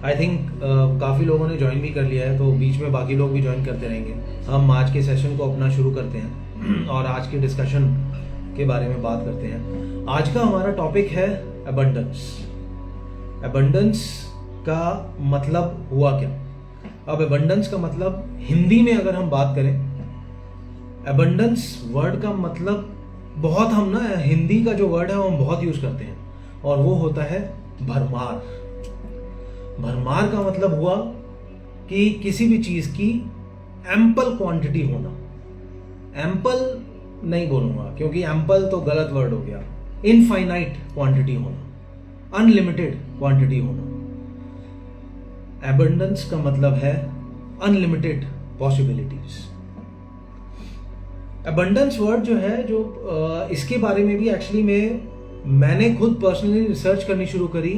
I think काफ़ी लोगों ने ज्वाइन भी कर लिया है, तो बीच में बाकी लोग भी ज्वाइन करते रहेंगे। हम आज के सेशन को अपना शुरू करते हैं और आज के डिस्कशन के बारे में बात करते हैं। आज का हमारा टॉपिक है अबंडेंस। अबंडेंस का मतलब हुआ क्या? अब अबंडेंस का मतलब हिंदी में अगर हम बात करें, अबंडेंस वर्ड का मतलब बहुत हम ना हिंदी का जो वर्ड है वो हम बहुत यूज करते हैं, और वो होता है भरमार। भरमार का मतलब हुआ कि किसी भी चीज की एम्पल क्वांटिटी होना। एम्पल नहीं बोलूंगा क्योंकि एम्पल तो गलत वर्ड हो गया। इनफाइनाइट क्वांटिटी होना, अनलिमिटेड क्वांटिटी होना। एबंडेंस का मतलब है अनलिमिटेड पॉसिबिलिटीज। एबंडेंस वर्ड जो है, जो इसके बारे में भी एक्चुअली मैंने खुद पर्सनली रिसर्च करनी शुरू करी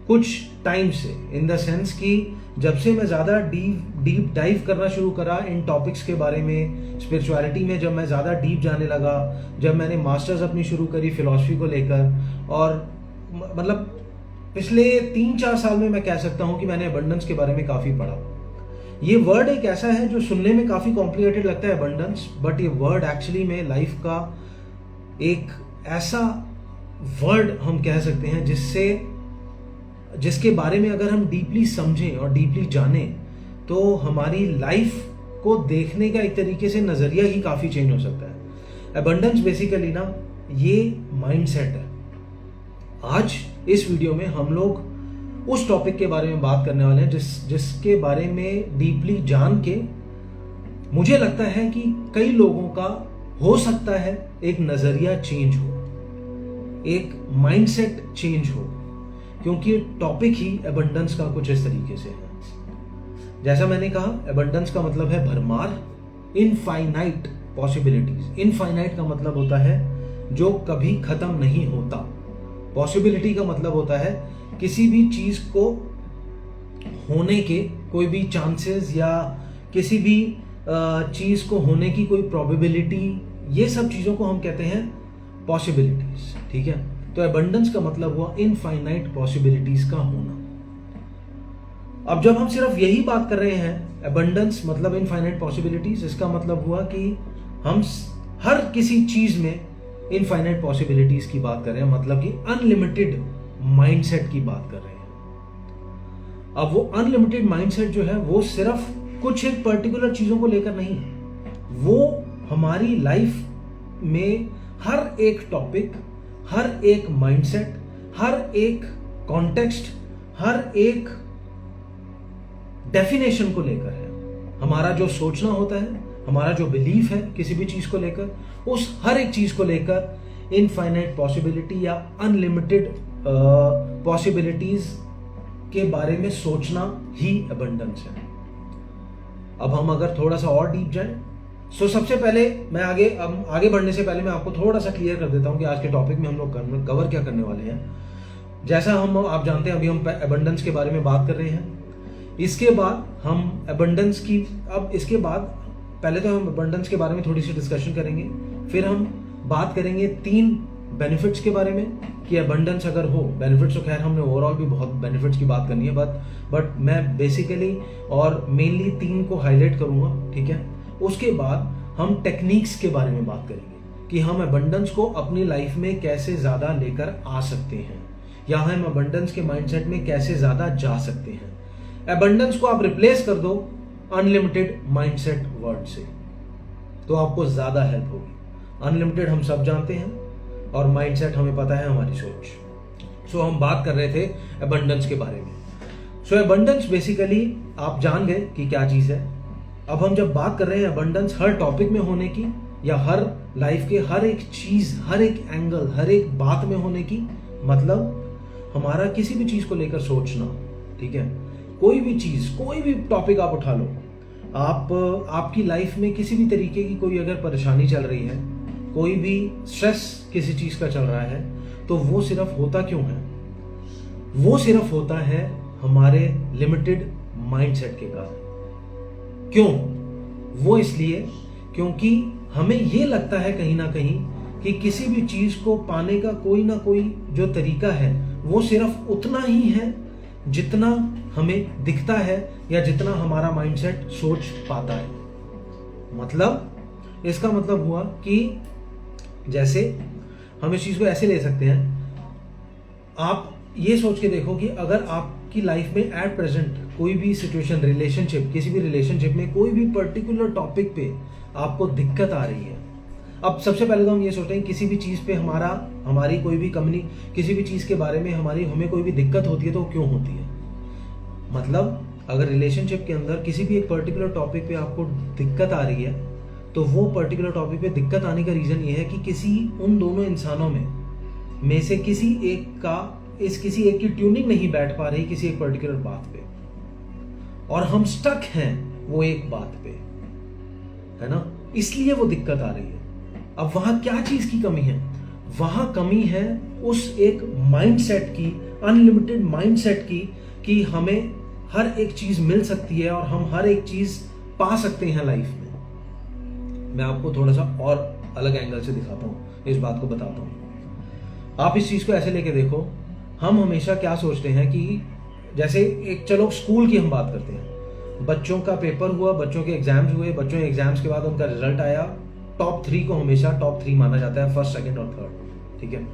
कुछ टाइम से, इन द सेंस कि जब से मैं ज़्यादा डीप डाइव करना शुरू करा इन टॉपिक्स के बारे में, स्पिरिचुअलिटी में जब मैं ज़्यादा डीप जाने लगा, जब मैंने मास्टर्स अपनी शुरू करी फिलॉसफी को लेकर, और मतलब पिछले 3-4 साल में मैं कह सकता हूँ कि मैंने अबंडेंस के बारे में काफ़ी पढ़ा। ये वर्ड एक ऐसा है जो सुनने में काफ़ी कॉम्प्लिकेटेड लगता है अबंडेंस, बट ये वर्ड एक्चुअली में लाइफ का एक ऐसा वर्ड हम कह सकते हैं जिसके बारे में अगर हम डीपली समझें और डीपली जानें तो हमारी लाइफ को देखने का एक तरीके से नज़रिया ही काफ़ी चेंज हो सकता है। अबंडेंस बेसिकली ना ये माइंडसेट है। आज इस वीडियो में हम लोग उस टॉपिक के बारे में बात करने वाले हैं जिसके बारे में डीपली जान के मुझे लगता है कि कई लोगों का हो सकता है एक नज़रिया चेंज हो, एक माइंडसेट चेंज हो, क्योंकि टॉपिक ही अबंडेंस का कुछ इस तरीके से है। जैसा मैंने कहा, अबंडेंस का मतलब है भरमार, इनफाइनाइट पॉसिबिलिटीज। इनफाइनाइट का मतलब होता है जो कभी खत्म नहीं होता। पॉसिबिलिटी का मतलब होता है किसी भी चीज को होने के कोई भी चांसेस या किसी भी चीज को होने की कोई प्रोबेबिलिटी, ये सब चीजों को हम कहते हैं पॉसिबिलिटीज। ठीक है, तो अबंडेंस का मतलब हुआ इनफाइनाइट पॉसिबिलिटीज का होना। अब जब हम सिर्फ यही बात कर रहे हैं, अबंडेंस मतलब इनफाइनाइट पॉसिबिलिटीज, इसका मतलब हुआ कि हम हर किसी चीज में इनफाइनाइट पॉसिबिलिटीज की बात कर रहे हैं, मतलब कि अनलिमिटेड माइंडसेट की बात कर रहे हैं। अब वो अनलिमिटेड माइंडसेट जो है वो सिर्फ कुछ एक पर्टिकुलर चीजों को लेकर नहीं, वो हमारी लाइफ में हर एक टॉपिक, हर एक माइंडसेट, हर एक कॉन्टेक्स्ट, हर एक डेफिनेशन को लेकर है। हमारा जो सोचना होता है, हमारा जो बिलीफ है किसी भी चीज को लेकर, उस हर एक चीज को लेकर इनफाइनाइट पॉसिबिलिटी या अनलिमिटेड पॉसिबिलिटीज के बारे में सोचना ही अबंडेंस है। अब हम अगर थोड़ा सा और डीप जाएं, सो सबसे पहले मैं आगे बढ़ने से पहले मैं आपको थोड़ा सा क्लियर कर देता हूं कि आज के टॉपिक में हम लोग कवर क्या करने वाले हैं। जैसा आप जानते हैं, अभी हम अबंडेंस के बारे में बात कर रहे हैं। इसके बाद हम अबंडेंस की इसके बाद पहले तो हम अबंडेंस के बारे में थोड़ी सी डिस्कशन करेंगे, फिर हम बात करेंगे 3 बेनिफिट्स के बारे में कि अबंडेंस अगर हो, बेनिफिट्स तो खैर हमने ओवरऑल भी बहुत बेनिफिट्स की बात करनी है, बट मैं बेसिकली और मेनली 3 को हाईलाइट करूंगा। ठीक है, उसके बाद हम टेक्निक्स के बारे में बात करेंगे कि हम अबंडेंस को अपनी लाइफ में कैसे ज्यादा लेकर आ सकते हैं, या हम अबंडेंस के माइंडसेट में कैसे ज्यादा जा सकते हैं। अबंडेंस को आप रिप्लेस कर दो अनलिमिटेड माइंडसेट वर्ड से, तो आपको ज्यादा हेल्प होगी। अनलिमिटेड हम सब जानते हैं और माइंडसेट हमें पता है हमारी सोच। सो हम बात कर रहे थे अबंडेंस के बारे में। सो अबंडेंस बेसिकली आप जान गए कि क्या चीज है। अब हम जब बात कर रहे हैं अबंडेंस हर टॉपिक में होने की, या हर लाइफ के हर एक चीज, हर एक एंगल, हर एक बात में होने की, मतलब हमारा किसी भी चीज को लेकर सोचना। ठीक है, कोई भी चीज, कोई भी टॉपिक आप उठा लो, आपकी लाइफ में किसी भी तरीके की कोई अगर परेशानी चल रही है, कोई भी स्ट्रेस किसी चीज का चल रहा है, तो वो सिर्फ होता क्यों है? वो सिर्फ होता है हमारे लिमिटेड माइंडसेट के कारण। क्यों? वो इसलिए क्योंकि हमें ये लगता है कहीं ना कहीं कि किसी भी चीज को पाने का कोई ना कोई जो तरीका है वो सिर्फ उतना ही है जितना हमें दिखता है या जितना हमारा माइंडसेट सोच पाता है। मतलब इसका मतलब हुआ कि जैसे हम इस चीज को ऐसे ले सकते हैं, आप ये सोच के देखो कि अगर आपकी लाइफ में एट प्रेजेंट कोई भी सिचुएशन, रिलेशनशिप, किसी भी रिलेशनशिप में कोई भी पर्टिकुलर टॉपिक पे आपको दिक्कत आ रही है। अब सबसे पहले तो हम ये सोचते हैं किसी भी चीज पे हमारी कोई भी कंपनी, किसी भी चीज के बारे में हमें कोई भी दिक्कत होती है तो वो क्यों होती है। मतलब अगर रिलेशनशिप के अंदर किसी भी एक पर्टिकुलर टॉपिक पे आपको दिक्कत आ रही है तो वो पर्टिकुलर टॉपिक पे दिक्कत आने का रीजन ये है कि किसी उन दोनों इंसानों में से किसी एक की ट्यूनिंग नहीं बैठ पा रही किसी एक पर्टिकुलर बात पे, और हम स्टक हैं वो एक बात पे, है ना, इसलिए वो दिक्कत आ रही है। अब वहां क्या चीज की कमी है? वहां कमी है उस एक माइंडसेट की, अनलिमिटेड माइंडसेट की, कि हमें हर एक चीज मिल सकती है और हम हर एक चीज पा सकते हैं लाइफ में। मैं आपको थोड़ा सा और अलग एंगल से दिखाता हूं, इस बात को बताता हूं। आप इस चीज को ऐसे लेके देखो, हम हमेशा क्या सोचते हैं कि जैसे एक, चलो स्कूल की हम बात करते हैं, बच्चों का पेपर हुआ, बच्चों के एग्जाम्स हुए, बच्चों के एग्जाम्स के बाद उनका रिजल्ट आया, टॉप 3 को हमेशा टॉप 3 माना जाता है, फर्स्ट, सेकंड और थर्ड, ठीक है।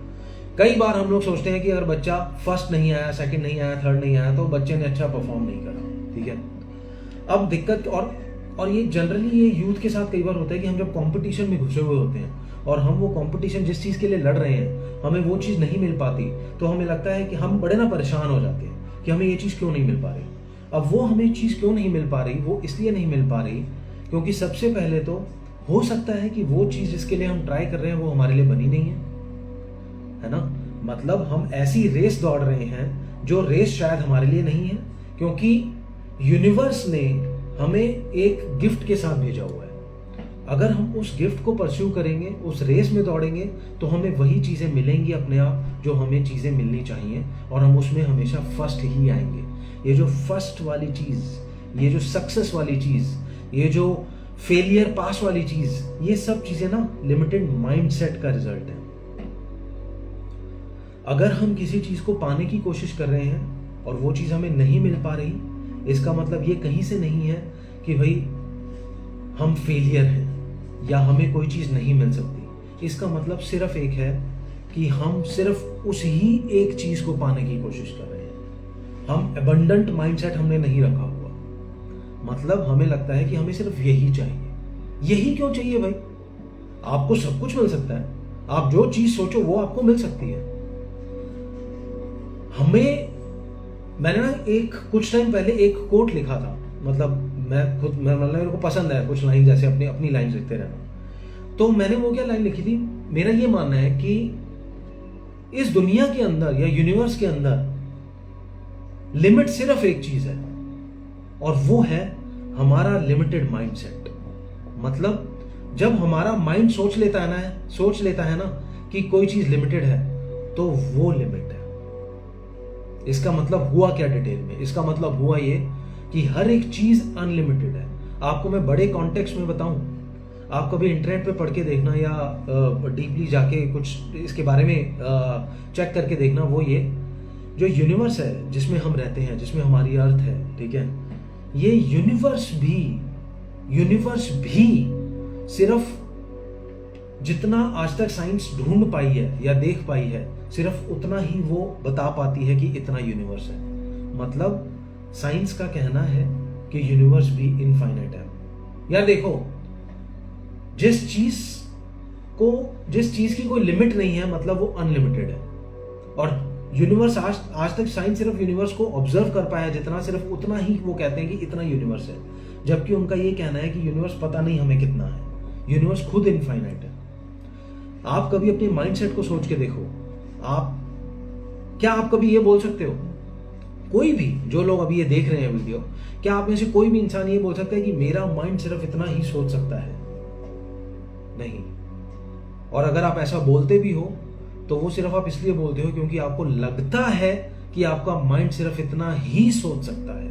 कई बार हम लोग सोचते हैं कि अगर बच्चा फर्स्ट नहीं आया, सेकंड नहीं आया, थर्ड नहीं आया तो बच्चे ने अच्छा परफॉर्म नहीं करा, ठीक है। अब दिक्कत और ये जनरली ये यूथ के साथ कई बार होता है कि हम जब कंपटीशन में घुसे हुए होते हैं और हम वो कंपटीशन जिस चीज के लिए लड़ रहे हैं हमें वो चीज नहीं मिल पाती, तो हमें लगता है कि हम बड़े ना परेशान हो जाते हैं कि हमें ये चीज क्यों नहीं मिल पा रही। अब वो हमें चीज क्यों नहीं मिल पा रही, वो इसलिए नहीं मिल पा रही क्योंकि सबसे पहले तो हो सकता है कि वो चीज जिसके लिए हम ट्राई कर रहे हैं वो हमारे लिए बनी नहीं है ना। मतलब हम ऐसी रेस दौड़ रहे हैं जो रेस शायद हमारे लिए नहीं है, क्योंकि यूनिवर्स ने हमें एक गिफ्ट के साथ भेजा हुआ है। अगर हम उस गिफ्ट को परस्यू करेंगे, उस रेस में दौड़ेंगे, तो हमें वही चीजें मिलेंगी अपने आप जो हमें चीजें मिलनी चाहिए, और हम उसमें हमेशा फर्स्ट ही आएंगे। ये जो फर्स्ट वाली चीज, ये जो सक्सेस वाली चीज, ये जो फेलियर पास वाली चीज, ये सब चीजें ना लिमिटेड माइंडसेट का रिजल्ट है। अगर हम किसी चीज को पाने की कोशिश कर रहे हैं और वो चीज हमें नहीं मिल पा रही, इसका मतलब ये कहीं से नहीं है कि भाई हम फेलियर हैं या हमें कोई चीज नहीं मिल सकती। इसका मतलब सिर्फ एक है कि हम सिर्फ उस ही एक चीज को पाने की कोशिश कर रहे हैं। हम एबंडेंट माइंडसेट हमने नहीं रखा हुआ। मतलब हमें लगता है कि हमें सिर्फ यही चाहिए। यही क्यों चाहिए भाई? आपको सब कुछ मिल सकता है, आप जो चीज सोचो वो आपको मिल सकती है। मैंने ना कुछ टाइम पहले एक कोट लिखा था, मतलब मेरे को पसंद है कुछ लाइन, जैसे अपनी लाइन लिखते रहना। तो मैंने वो क्या लाइन लिखी थी, मेरा ये मानना है कि इस दुनिया के अंदर या यूनिवर्स के अंदर लिमिट सिर्फ एक चीज है, और वो है हमारा लिमिटेड माइंडसेट। मतलब जब हमारा माइंड सोच लेता है ना कि कोई चीज लिमिटेड है, तो वो लिमिट है। इसका मतलब हुआ क्या डिटेल में? इसका मतलब हुआ ये कि हर एक चीज अनलिमिटेड है। आपको मैं बड़े कॉन्टेक्स्ट में बताऊं, आप कभी इंटरनेट पे पढ़ के देखना या डीपली जाके कुछ इसके बारे में चेक करके देखना। वो ये जो यूनिवर्स है जिसमें हम रहते हैं, जिसमें हमारी अर्थ है, ठीक है, ये यूनिवर्स भी सिर्फ जितना आज तक साइंस ढूंढ पाई है या देख पाई है, सिर्फ उतना ही वो बता पाती है कि इतना यूनिवर्स है। मतलब साइंस का कहना है कि यूनिवर्स भी इनफाइनाइट है। यार देखो, जिस चीज की कोई लिमिट नहीं है, मतलब वो अनलिमिटेड है। और यूनिवर्स आज तक साइंस सिर्फ यूनिवर्स को ऑब्जर्व कर पाया जितना, सिर्फ उतना ही वो कहते हैं कि इतना यूनिवर्स है। जबकि उनका ये कहना है कि यूनिवर्स पता नहीं हमें कितना है, यूनिवर्स खुद इनफाइनाइट है। आप कभी अपने माइंडसेट को सोच के देखो, क्या आप कभी ये बोल सकते हो, कोई भी जो लोग अभी ये देख रहे हैं वीडियो, क्या आप में से कोई भी इंसान ये बोल सकता है कि मेरा माइंड सिर्फ इतना ही सोच सकता है? नहीं। और अगर आप ऐसा बोलते भी हो तो वो सिर्फ आप इसलिए बोलते हो क्योंकि आपको लगता है कि आपका माइंड सिर्फ इतना ही सोच सकता है।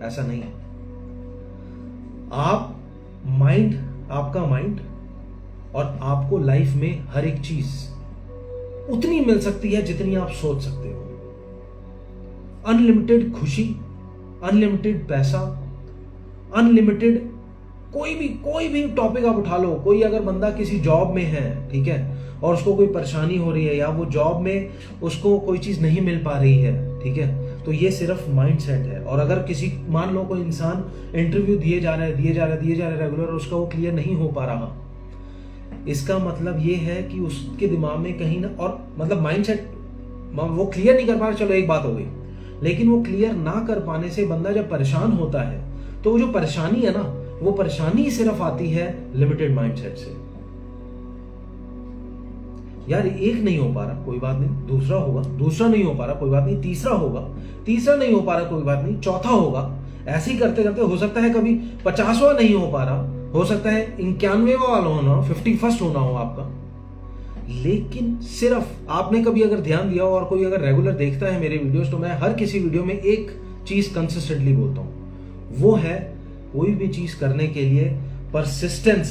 ऐसा नहीं है। आपका माइंड और आपको लाइफ में हर एक चीज उतनी मिल सकती है जितनी आप सोच सकते हो। अनलिमिटेड खुशी, अनलिमिटेड पैसा, अनलिमिटेड कोई भी टॉपिक आप उठा लो। कोई अगर बंदा किसी जॉब में है, ठीक है, और उसको कोई परेशानी हो रही है या वो जॉब में उसको कोई चीज नहीं मिल पा रही है, ठीक है, तो ये सिर्फ माइंडसेट है। और अगर किसी, मान लो कोई इंसान इंटरव्यू दिए जा रहा है रेगुलर, और उसका वो क्लियर नहीं हो पा रहा, इसका मतलब ये है कि उसके दिमाग में कहीं ना, और मतलब माइंडसेट वो क्लियर नहीं कर पा रहा, चलो एक बात हो गई, लेकिन वो क्लियर ना कर पाने से बंदा जब परेशान होता है तो वो जो परेशानी है ना, वो परेशानी सिर्फ आती है लिमिटेड माइंडसेट से। यार एक नहीं हो पा रहा, कोई बात नहीं, दूसरा होगा, दूसरा नहीं हो पा रहा, कोई बात नहीं, तीसरा होगा, तीसरा नहीं हो पा रहा, कोई बात नहीं, चौथा होगा। ऐसे ही करते करते हो सकता है कभी 50वां नहीं हो पा रहा, हो सकता है 91वां वाला होना, 51st होना हो आपका। लेकिन सिर्फ आपने कभी अगर ध्यान दिया हो और कोई अगर रेगुलर देखता है मेरे वीडियोस, तो मैं हर किसी वीडियो में एक चीज कंसिस्टेंटली बोलता हूं, वो है कोई भी चीज करने के लिए परसिस्टेंस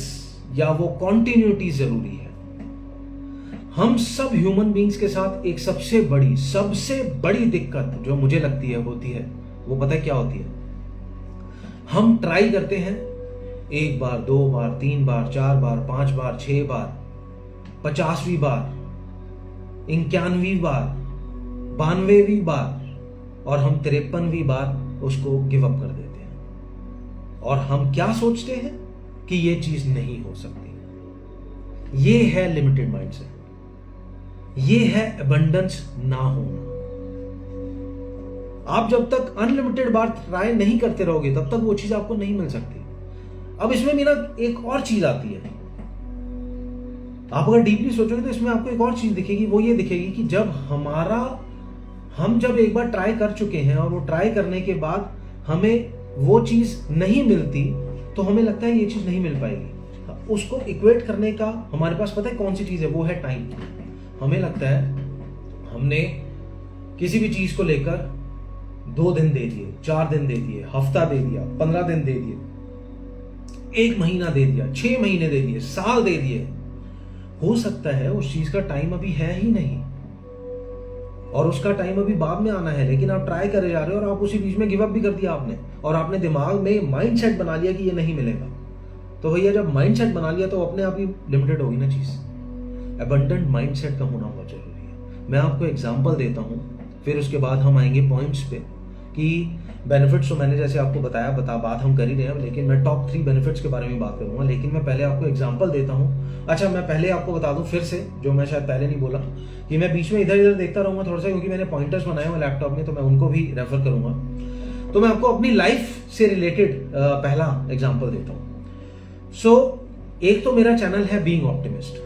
या वो कॉन्टिन्यूटी जरूरी है। हम सब ह्यूमन बींग्स के साथ एक सबसे बड़ी दिक्कत जो मुझे लगती है होती है, वो पता है क्या होती है? हम ट्राई करते हैं 1 बार, 2 बार, 3 बार, 4 बार, 5 बार, 6 बार, 50वीं बार, 91वीं बार, 92वीं बार, और हम 53वीं बार उसको गिव अप कर देते हैं। और हम क्या सोचते हैं कि ये चीज नहीं हो सकती। ये है लिमिटेड माइंडसेट, ये है अबंडेंस ना होना। आप जब तक अनलिमिटेड बार ट्राई नहीं करते रहोगे तब तक वो चीज आपको नहीं मिल सकती। अब इसमें मेरा एक और चीज आती है, आप अगर डीपली सोचोगे तो इसमें आपको एक और चीज दिखेगी, वो ये दिखेगी कि हम जब एक बार ट्राई कर चुके हैं और वो ट्राई करने के बाद हमें वो चीज नहीं मिलती, तो हमें लगता है ये चीज नहीं मिल पाएगी। उसको इक्वेट करने का हमारे पास पता है कौन सी चीज है, वो है टाइम। हमें लगता है हमने किसी भी चीज को लेकर 2 दिन दे दिए, 4 दिन दे दिए, हफ्ता दे दिया, 15 दिन दे दिए, 1 महीना दे दिया, 6 महीने दे दिए, साल दे दिए। हो सकता है उस चीज का टाइम अभी है ही नहीं और उसका टाइम अभी बाद में आना है, लेकिन आप ट्राई करे जा रहे हो और आप उसी बीच में गिव अप भी कर दिया आपने, और आपने दिमाग में माइंडसेट बना लिया कि ये नहीं मिलेगा। तो भैया जब माइंडसेट बना लिया तो अपने आप ही लिमिटेड होगी ना चीज। अबंडेंट माइंडसेट का होना बहुत जरूरी है। मैं आपको एग्जांपल देता हूं, फिर उसके बाद हम आएंगे पॉइंट्स पे कि बेनिफिट्स तो मैंने जैसे आपको बताया बात हम कर ही रहे हैं, लेकिन मैं टॉप 3 बेनिफिट्स के बारे में बात करूंगा। लेकिन मैं पहले आपको एग्जांपल देता हूं। अच्छा, मैं पहले आपको बता दूं फिर से, जो मैं शायद पहले नहीं बोला, कि मैं बीच में इधर इधर देखता रहूंगा थोड़ा सा, क्योंकि मैंने पॉइंटर्स बनाए हुए लैपटॉप में, तो मैं उनको भी रेफर करूंगा। तो मैं आपको अपनी लाइफ से रिलेटेड पहला एग्जाम्पल देता हूँ। सो एक तो मेरा चैनल है बीइंग ऑप्टिमिस्ट,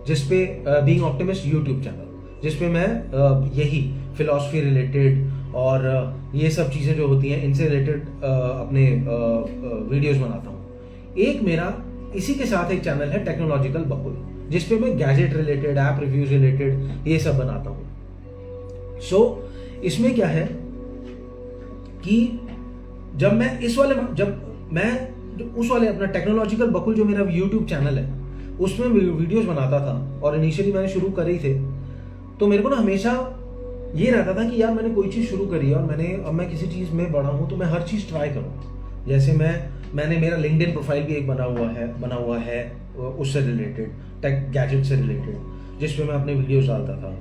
जिसपे बीइंग ऑप्टिमिस्ट यूट्यूब चैनल, जिसपे मैं यही फिलॉसफी रिलेटेड और ये सब चीजें जो होती हैं इनसे रिलेटेड अपने वीडियोस बनाता हूँ। एक मेरा इसी के साथ एक चैनल है टेक्नोलॉजिकल बकुल, जिसपे मैं gadget related, app reviews related ये सब बनाता हूँ। सो इसमें क्या है कि जब मैं उस वाले अपना टेक्नोलॉजिकल बकुल जो मेरा यूट्यूब चैनल है उसमें वीडियोस बनाता था, और इनिशियली मैंने शुरू करी थे, तो मेरे को ना हमेशा ये रहता था कि यार मैंने कोई चीज शुरू करी है और अब मैं किसी चीज में बड़ा हूं तो मैं हर चीज ट्राई करूं। जैसे मैंने मेरा लिंक्डइन प्रोफाइल भी एक बना हुआ है उससे रिलेटेड, टेक गैजेट से रिलेटेड, जिसपे मैं अपने वीडियोस डालता था।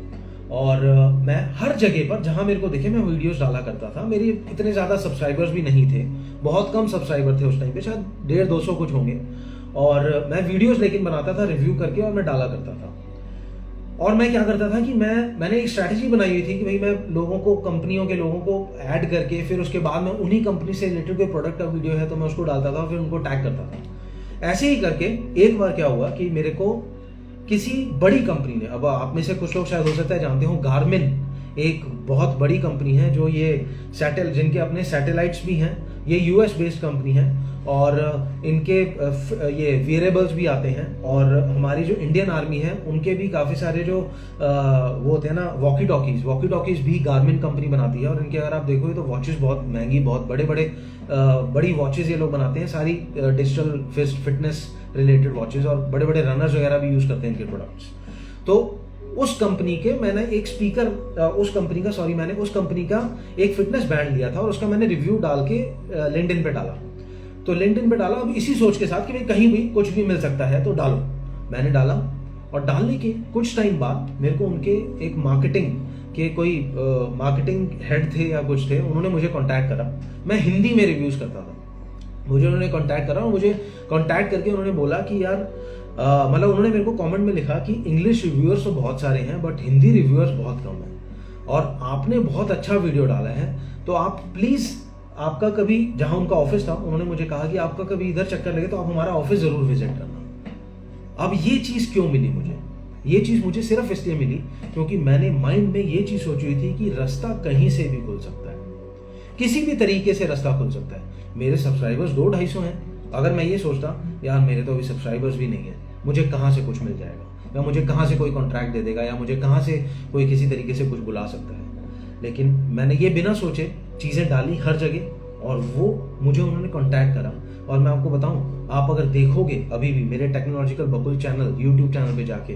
और मैं हर जगह पर जहां मेरे को दिखे मैं वीडियोस डाला करता था। मेरी इतने ज्यादा सब्सक्राइबर्स भी नहीं थे, बहुत कम सब्सक्राइबर थे उस टाइम पे, शायद 150-200 कुछ होंगे। और मैं वीडियोस लेकिन बनाता था रिव्यू करके, और मैं डाला करता था। और मैं क्या करता था कि मैंने एक स्ट्रैटेजी बनाई हुई थी कि भाई मैं कंपनियों के लोगों को ऐड करके, फिर उसके बाद में उन्हीं कंपनी से रिलेटेड कोई प्रोडक्ट का वीडियो है तो मैं उसको डालता था, फिर उनको टैग करता था। ऐसे ही करके एक बार क्या हुआ कि मेरे को किसी बड़ी कंपनी ने, अब आप में से कुछ लोग शायद हो सकता है जानते हो, गार्मिन एक बहुत बड़ी कंपनी है जो ये जिनके अपने सैटेलाइट्स भी हैं, ये यूएस बेस्ड कंपनी है, और इनके ये वेरेबल्स भी आते हैं। और हमारी जो इंडियन आर्मी है उनके भी काफ़ी सारे जो वो होते हैं ना वॉकी टॉकीज भी गार्मिन कंपनी बनाती है। और इनके अगर आप देखोगे तो वॉचेस बहुत महंगी, बहुत बड़ी वॉचेस ये लोग बनाते हैं, सारी डिजिटल फिटनेस रिलेटेड वॉचेस, और बड़े रनर्स वगैरह भी यूज़ करते हैं इनके प्रोडक्ट्स। तो उस कंपनी के मैंने एक स्पीकर मैंने उस कंपनी का एक फिटनेस बैंड लिया था और उसका मैंने रिव्यू डाल के लिंक्डइन पे डाला। तो लिंक्डइन पे डाला अब इसी सोच के साथ कि भाई कहीं भी कुछ भी मिल सकता है तो डालो। मैंने डाला और डालने के कुछ टाइम बाद मेरे को उनके एक मार्केटिंग के कोई मार्केटिंग हेड थे या कुछ थे, उन्होंने मुझे कांटेक्ट करा। मैं हिंदी में रिव्यूज करता था, मुझे उन्होंने कांटेक्ट करा और मुझे कांटेक्ट करके उन्होंने बोला कि यार मतलब उन्होंने मेरे को कमेंट में लिखा कि इंग्लिश रिव्यूअर्स तो बहुत सारे हैं बट हिंदी रिव्यूअर्स बहुत कम हैं और आपने बहुत अच्छा वीडियो डाला है, तो आप प्लीज़ आपका कभी, जहां उनका ऑफिस था, उन्होंने मुझे कहा कि आपका कभी इधर चक्कर लगे तो आप हमारा ऑफिस ज़रूर विजिट करना। अब ये चीज़ क्यों मिली मुझे? ये चीज़ मुझे सिर्फ इसलिए मिली क्योंकि मैंने माइंड में ये चीज़ सोची हुई थी कि रास्ता कहीं से भी खुल सकता है, किसी भी तरीके से रास्ता खुल सकता है। मेरे सब्सक्राइबर्स 200-250 हैं, अगर मैं ये सोचता यार मेरे तो अभी सब्सक्राइबर्स भी नहीं है, मुझे कहाँ से कुछ मिल जाएगा या मुझे कहाँ से कोई कॉन्ट्रैक्ट दे देगा या मुझे कहाँ से कोई किसी तरीके से कुछ बुला सकता है, लेकिन मैंने ये बिना सोचे चीज़ें डाली हर जगह और वो मुझे उन्होंने कॉन्टैक्ट करा। और मैं आपको बताऊं, आप अगर देखोगे अभी भी मेरे टेक्नोलॉजिकल बबुल चैनल यूट्यूब चैनल पे जाके,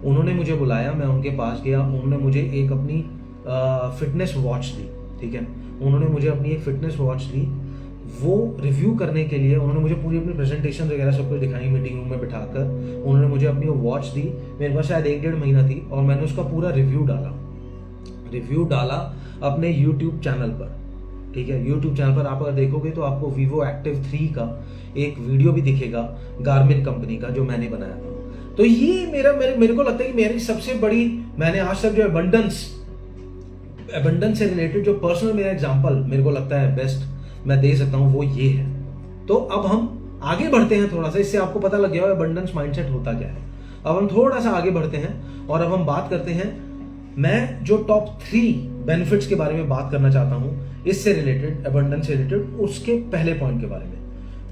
उन्होंने मुझे बुलाया, मैं उनके पास गया, उन्होंने मुझे एक अपनी फिटनेस वॉच दी, ठीक है, उन्होंने मुझे अपनी एक फिटनेस वॉच दी। वो रिव्यू करने के लिए उन्होंने मुझे पूरी अपनी प्रेजेंटेशन वगैरह सब कुछ दिखाई, मीटिंग रूम में बिठाकर उन्होंने मुझे अपनी वो वॉच दी। मेरे पास शायद 1-1.5 महीना थी और मैंने उसका पूरा रिव्यू डाला अपने यूट्यूब चैनल पर, ठीक है। यूट्यूब चैनल पर आप अगर देखोगे तो आपको वीवो एक्टिव 3 का एक वीडियो भी दिखेगा, गार्मिन कंपनी का, जो मैंने बनाया था। तो ये मेरे को लगता है कि मेरी सबसे बड़ी, मैंने आज तक जो एबंडेंस से रिलेटेड जो पर्सनल मेरा एग्जांपल मेरे को लगता है बेस्ट मैं दे सकता हूं वो ये है। तो अब हम आगे बढ़ते हैं थोड़ा सा, इससे आपको पता लग गया एबंडेंस माइंडसेट होता क्या है। अब हम थोड़ा सा आगे बढ़ते हैं और अब हम बात करते हैं, मैं जो टॉप 3 बेनिफिट्स के बारे में बात करना चाहता हूं इससे रिलेटेड, एबंडेंस से रिलेटेड, उसके पहले पॉइंट के बारे में।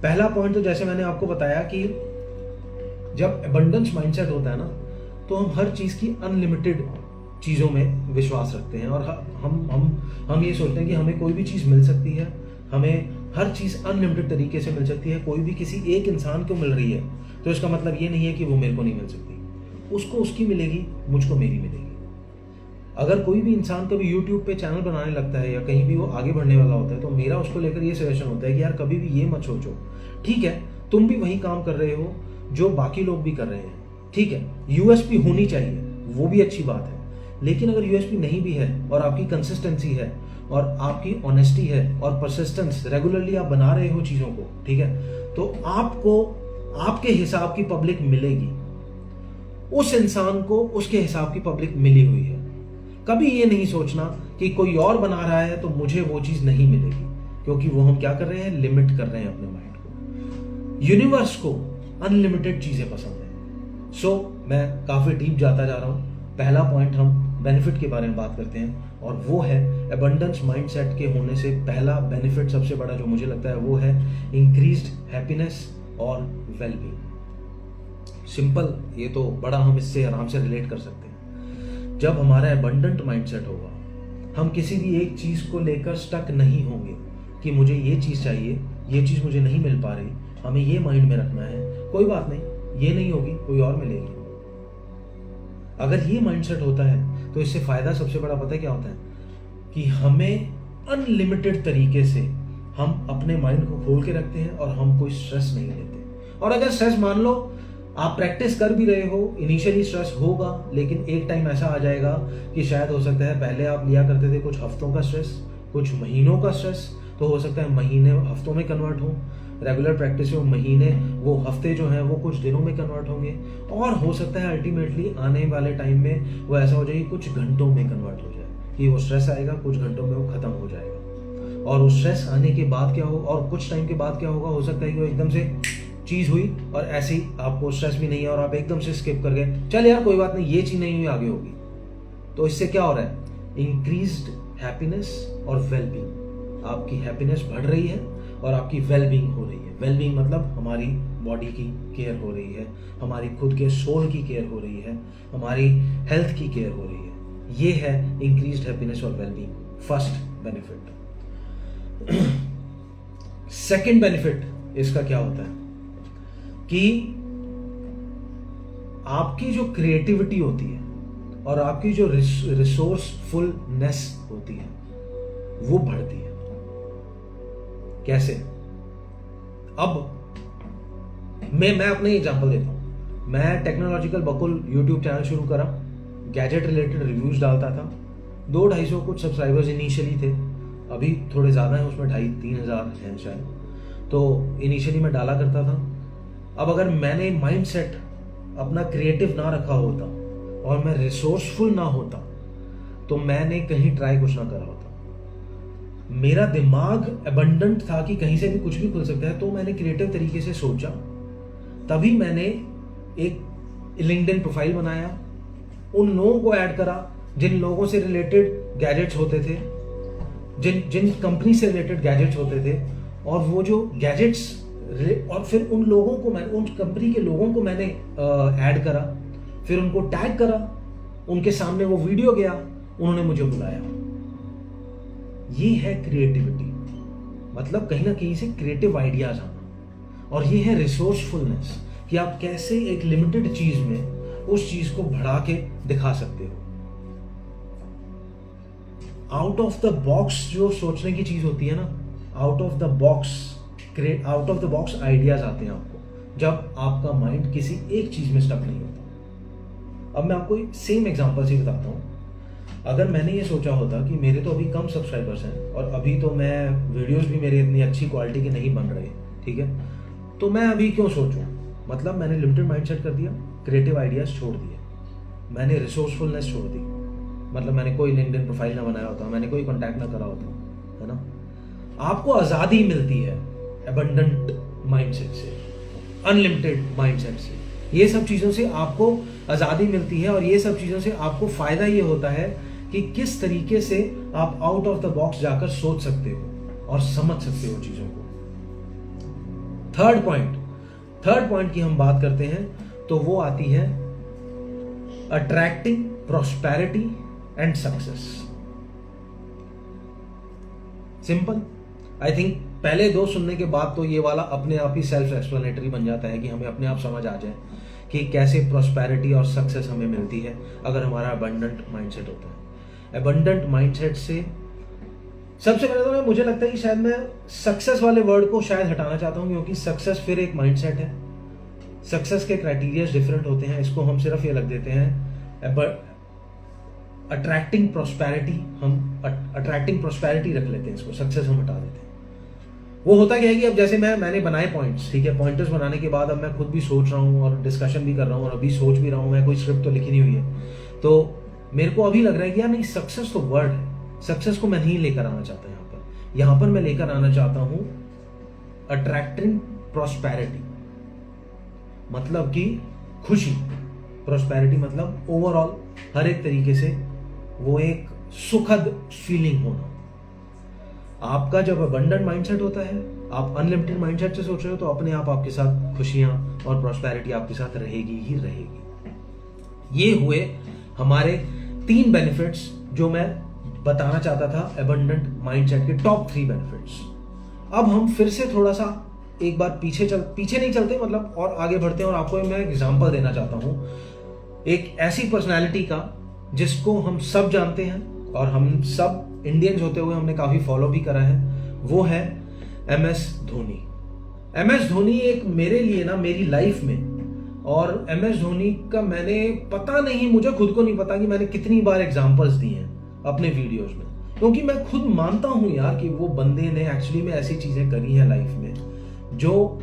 पहला पॉइंट तो जैसे मैंने आपको बताया कि जब एबंडेंस माइंडसेट होता है ना, तो हम हर चीज की अनलिमिटेड चीजों में विश्वास रखते हैं और हम ये सोचते हैं कि हमें कोई भी चीज मिल सकती है, हमें हर चीज अनलिमिटेड तरीके से मिल सकती है। कोई भी किसी एक इंसान को मिल रही है तो इसका मतलब ये नहीं है कि वो मेरे को नहीं मिल सकती, उसको उसकी मिलेगी, मुझको मेरी मिलेगी। अगर कोई भी इंसान कभी YouTube पे चैनल बनाने लगता है या कहीं भी वो आगे बढ़ने वाला होता है, तो मेरा उसको लेकर ये सजेशन होता है कि यार कभी भी ये मत सोचो, ठीक है तुम भी वही काम कर रहे हो जो बाकी लोग भी कर रहे हैं, ठीक है, यूएसपी होनी चाहिए, वो भी अच्छी बात है, लेकिन अगर यूएसपी नहीं भी है और आपकी कंसिस्टेंसी है और आपकी ऑनेस्टी है और परसिस्टेंस, रेगुलरली आप बना रहे हो चीजों को, ठीक है, तो आपको आपके हिसाब की पब्लिक मिलेगी, उस इंसान को उसके हिसाब की पब्लिक मिली हुई है। कभी ये नहीं सोचना कि कोई और बना रहा है तो मुझे वो चीज नहीं मिलेगी, क्योंकि वो हम क्या कर रहे हैं, लिमिट कर रहे हैं अपने माइंड को। यूनिवर्स को अनलिमिटेड चीजें पसंद है। सो मैं काफी डीप जाता जा रहा हूं। पहला पॉइंट, हम बेनिफिट के बारे में बात करते हैं और वो है एबंडेंस माइंडसेट के होने से पहला बेनिफिट सबसे बड़ा जो मुझे लगता है वो है इंक्रीज्ड हैप्पीनेस और वेलबींग। सिंपल, ये तो बड़ा हम इससे आराम से रिलेट कर सकते हैं। जब हमारा एबंडेंट माइंडसेट होगा, हम किसी भी एक चीज को लेकर स्टक नहीं होंगे कि मुझे ये चीज चाहिए, ये चीज मुझे नहीं मिल पा रही, हमें ये माइंड में रखना है, कोई बात नहीं, ये नहीं होगी, कोई और मिलेगी। अगर ये माइंडसेट होता है तो इससे फायदा सबसे बड़ा पता है क्या होता है, कि हमें अनलिमिटेड तरीके से हम अपने माइंड को खोल के रखते हैं और हम कोई स्ट्रेस नहीं लेते। और अगर स्ट्रेस, मान लो आप प्रैक्टिस कर भी रहे हो, इनिशियली स्ट्रेस होगा, लेकिन एक टाइम ऐसा आ जाएगा कि शायद हो सकता है पहले आप लिया करते थे कुछ हफ्तों का स्ट्रेस, कुछ महीनों का स्ट्रेस, तो हो सकता है महीने हफ्तों में कन्वर्ट हो, रेगुलर प्रैक्टिस में महीने, वो हफ्ते जो हैं वो कुछ दिनों में कन्वर्ट होंगे, और हो सकता है अल्टीमेटली आने वाले टाइम में वो ऐसा हो जाए कि कुछ घंटों में कन्वर्ट हो जाए, कि वो स्ट्रेस आएगा, कुछ घंटों में वो खत्म हो जाएगा। और उस स्ट्रेस आने के बाद क्या हो, और कुछ टाइम के बाद क्या होगा, हो सकता है कि वो एकदम से चीज हुई और ऐसे ही आपको स्ट्रेस भी नहीं है और आप एकदम से स्किप कर गए, चल यार कोई बात नहीं, ये चीज नहीं हुई, आगे होगी। तो इससे क्या हो रहा है, इंक्रीज्ड हैप्पीनेस और वेलबींग। आपकी हैप्पीनेस बढ़ रही है और आपकी वेलबींग हो रही है। वेलबींग मतलब हमारी बॉडी की केयर हो रही है, हमारी खुद के सोल की केयर हो रही है, हमारी हेल्थ की केयर हो रही है। ये है इंक्रीज्ड हैप्पीनेस और wellbeing, first benefit. Second benefit इसका क्या होता है कि आपकी जो क्रिएटिविटी होती है, और आपकी जो रिसोर्सफुलनेस होती है वो बढ़ती है। कैसे? अब मैं अपने एग्जांपल देता हूँ। मैं टेक्नोलॉजिकल बकुल यूट्यूब चैनल शुरू करा, गैजेट रिलेटेड रिव्यूज डालता था। 200-250 कुछ सब्सक्राइबर्स इनिशियली थे, अभी थोड़े ज़्यादा हैं, उसमें 2,500-3,000 हैं शायद। तो इनिशियली मैं डाला करता था। अब अगर मैंने माइंडसेट अपना क्रिएटिव ना रखा होता और मैं रिसोर्सफुल ना होता तो मैंने कहीं ट्राई कुछ ना करा होता। मेरा दिमाग अबंडेंट था कि कहीं से भी कुछ भी खुल सकता है, तो मैंने क्रिएटिव तरीके से सोचा, तभी मैंने एक लिंक्डइन प्रोफाइल बनाया, उन लोगों को ऐड करा जिन लोगों से रिलेटेड गैजेट्स होते थे, जिन कंपनी से रिलेटेड गैजेट्स होते थे, और वो जो गैजेट्स, और फिर उन लोगों को मैंने, उन कंपनी के लोगों को मैंने ऐड करा, फिर उनको टैग करा, उनके सामने वो वीडियो गया, उन्होंने मुझे बुलाया। ये है क्रिएटिविटी, मतलब कहीं ना कहीं से क्रिएटिव आइडियाज आना। और ये है रिसोर्सफुलनेस, कि आप कैसे एक लिमिटेड चीज में उस चीज को बढ़ा के दिखा सकते हो। आउट ऑफ द बॉक्स जो सोचने की चीज होती है ना, out of the box ideas आते हैं आपको, जब आपका माइंड किसी एक चीज में स्टक नहीं होता। अब मैं आपको सेम एग्जांपल से बताता हूँ। अगर मैंने ये सोचा होता कि मेरे तो अभी कम सब्सक्राइबर्स हैं और अभी तो मैं वीडियोस भी मेरे इतनी अच्छी क्वालिटी के नहीं बन रहे, ठीक है, तो मैं अभी क्यों सोचूं? मतलब मैंने लिमिटेड माइंडसेट कर दिया, क्रिएटिव आइडियाज छोड़ दिए, मैंने रिसोर्सफुलनेस छोड़ दी, मतलब मैंने कोई लिंक्डइन प्रोफाइल ना बनाया होता, मैंने कोई कॉन्टैक्ट ना करा होता, है ना। आपको आज़ादी मिलती है अबंडेंट माइंडसेट से, अनलिमिटेड माइंडसेट से। ये सब चीज़ों से आपको आज़ादी मिलती है, और ये सब चीज़ों से आपको फ़ायदा ये होता है कि किस तरीके से आप आउट ऑफ द बॉक्स जाकर सोच सकते हो और समझ सकते हो चीज़ों को। थर्ड पॉइंट की हम बात करते हैं तो वो आती है attracting prosperity and success. Simple, I think पहले दो सुनने के बाद तो ये वाला अपने आप ही सेल्फ एक्सप्लेनेटरी बन जाता है कि हमें अपने आप समझ आ जाए कि कैसे प्रॉस्पेरिटी और सक्सेस हमें मिलती है अगर हमारा अबंडेंट माइंडसेट होता है। अबंडेंट माइंडसेट से सबसे पहले तो मुझे लगता है कि शायद मैं सक्सेस वाले वर्ड को शायद हटाना चाहता हूँ, क्योंकि सक्सेस फिर एक माइंडसेट है। सक्सेस के क्राइटेरिया डिफरेंट होते हैं, इसको हम सिर्फ ये लग देते हैं अट्रैक्टिंग प्रॉस्पेरिटी, हम अट्रैक्टिंग प्रॉस्पेरिटी रख लेते हैं, इसको सक्सेस हम हटा देते हैं। वो होता क्या है कि अब जैसे मैंने बनाए पॉइंट्स, ठीक है, पॉइंटर्स बनाने के बाद अब मैं खुद भी सोच रहा हूँ और डिस्कशन भी कर रहा हूँ, और अभी सोच भी रहा हूँ, मैं कोई स्क्रिप्ट तो लिखी नहीं हुई है, तो मेरे को अभी लग रहा है कि यार नहीं, सक्सेस तो वर्ड है, सक्सेस को मैं नहीं लेकर आना चाहता यहाँ पर मैं लेकर आना चाहता हूं अट्रैक्टिंग प्रॉस्पेरिटी, मतलब कि खुशी। प्रॉस्पेरिटी मतलब ओवरऑल हर एक तरीके से वो एक सुखद फीलिंग होना। आपका जब अबंडेंट माइंडसेट होता है, आप अनलिमिटेड माइंडसेट से सोच रहे हो, तो अपने आप आपके साथ खुशियां और प्रॉस्पेरिटी आपके साथ रहेगी ही रहेगी। ये हुए हमारे 3 बेनिफिट्स जो मैं बताना चाहता था अबंडेंट माइंडसेट के, टॉप 3 बेनिफिट्स। अब हम फिर से थोड़ा सा एक बार पीछे नहीं चलते, मतलब और आगे बढ़ते हैं, और आपको मैं एग्जांपल देना चाहता हूं एक ऐसी पर्सनालिटी का जिसको हम सब जानते हैं और हम सब इंडियंस होते हुए हमने काफी फॉलो भी करा है। वो है MS धोनी। MS धोनी एक मेरे लिए ना, मेरी लाइफ में, और MS धोनी का मैंने पता नहीं, मुझे खुद को नहीं पता कि मैंने कितनी बार एग्जांपल्स दी हैं अपने वीडियोस में, क्योंकि मैं खुद मानता हूं यार कि वो बंदे ने एक्चुअली में ऐसी चीजें करी हैं लाइफ में जो